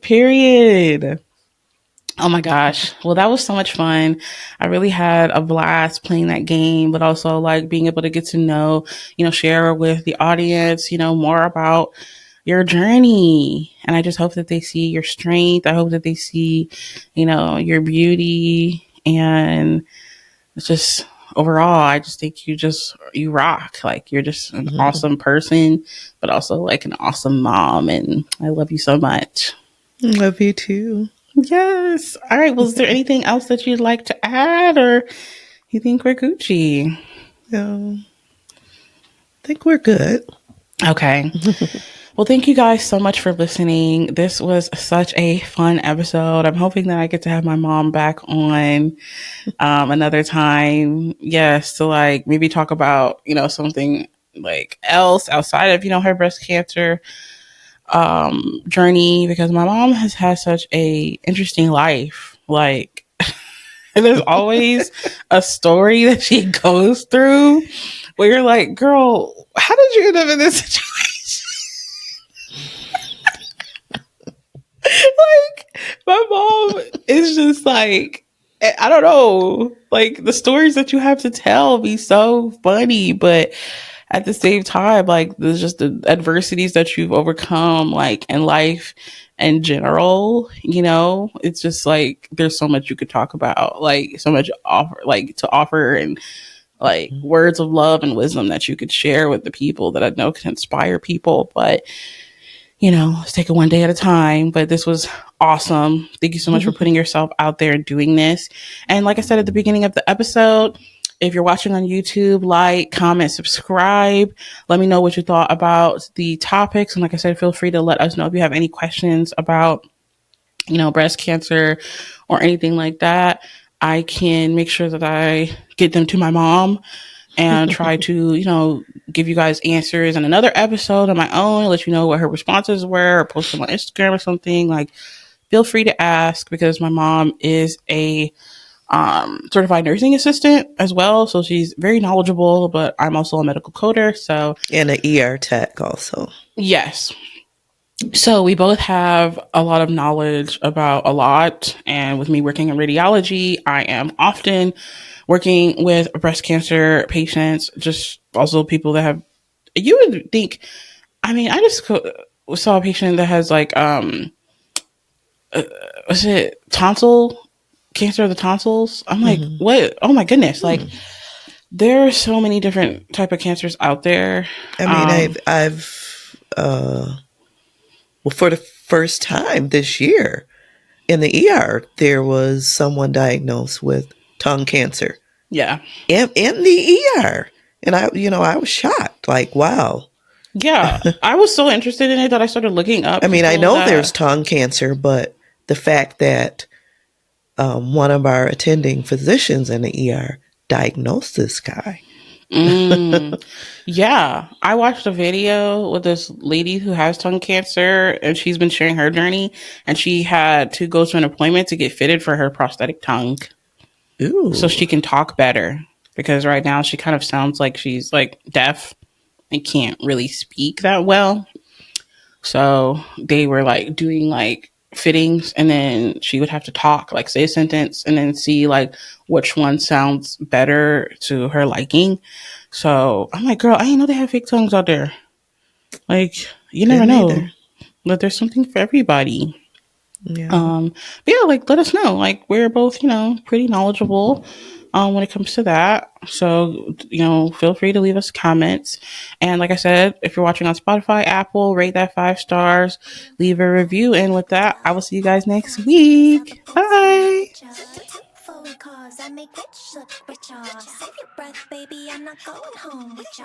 Period. Oh my gosh. Well, that was so much fun. I really had a blast playing that game, but also like being able to get to know, share with the audience, more about your journey. And I just hope that they see your strength. I hope that they see, your beauty. And it's just overall, I just think you rock. Like you're just an awesome person, but also like an awesome mom, and I love you so much. Love you too. Yes. All right. Well, is there anything else that you'd like to add, or you think we're Gucci? I think we're good. Okay. Well, thank you guys so much for listening. This was such a fun episode. I'm hoping that I get to have my mom back on another time. Yes, to like maybe talk about, something like else outside of, her breast cancer journey, because my mom has had such a interesting life. Like, and there's always a story that she goes through where you're like, girl, how did you end up in this situation? Like, my mom is just like, I don't know, like the stories that you have to tell be so funny, but at the same time, like there's just the adversities that you've overcome, like in life in general, it's just like there's so much you could talk about, like so much to offer, and like words of love and wisdom that you could share with the people that I know can inspire people. But let's take it one day at a time. But this was awesome. Thank you so much for putting yourself out there and doing this. And like I said at the beginning of the episode, if you're watching on YouTube, like, comment, subscribe. Let me know what you thought about the topics. And like I said, feel free to let us know if you have any questions about, breast cancer or anything like that. I can make sure that I get them to my mom and try to, give you guys answers in another episode on my own, let you know what her responses were, or post them on Instagram or something. Like, feel free to ask, because my mom is a certified nursing assistant as well. So she's very knowledgeable, but I'm also a medical coder. So, and an ER tech also. Yes. So we both have a lot of knowledge about a lot. And with me working in radiology, I am often working with breast cancer patients, just also people that have, you would think, I mean, I just saw a patient that has like, was it tonsil cancer of the tonsils? I'm like, what? Oh my goodness. Like, there are so many different type of cancers out there. I mean, well, for the first time this year in the ER, there was someone diagnosed with tongue cancer. Yeah. In the ER. And I was shocked. Like, wow. Yeah. I was so interested in it that I started looking up. I mean, I know there's tongue cancer, but the fact that one of our attending physicians in the ER diagnosed this guy. Yeah. I watched a video with this lady who has tongue cancer, and she's been sharing her journey, and she had to go to an appointment to get fitted for her prosthetic tongue. Ooh. So she can talk better, because right now she kind of sounds like she's like deaf and can't really speak that well. So they were like doing like fittings, and then she would have to talk, like say a sentence, and then see like which one sounds better to her liking. So I'm like, girl, I didn't know they have fake tongues out there. Like, you never know. But there's something for everybody. Yeah. But yeah, like let us know. Like, we're both, pretty knowledgeable when it comes to that. So, feel free to leave us comments. And like I said, if you're watching on Spotify, Apple, rate that 5 stars, leave a review. And with that, I will see you guys next week. Bye. Cause I make rich look richer. Save your breath, baby. I'm not going home with ya.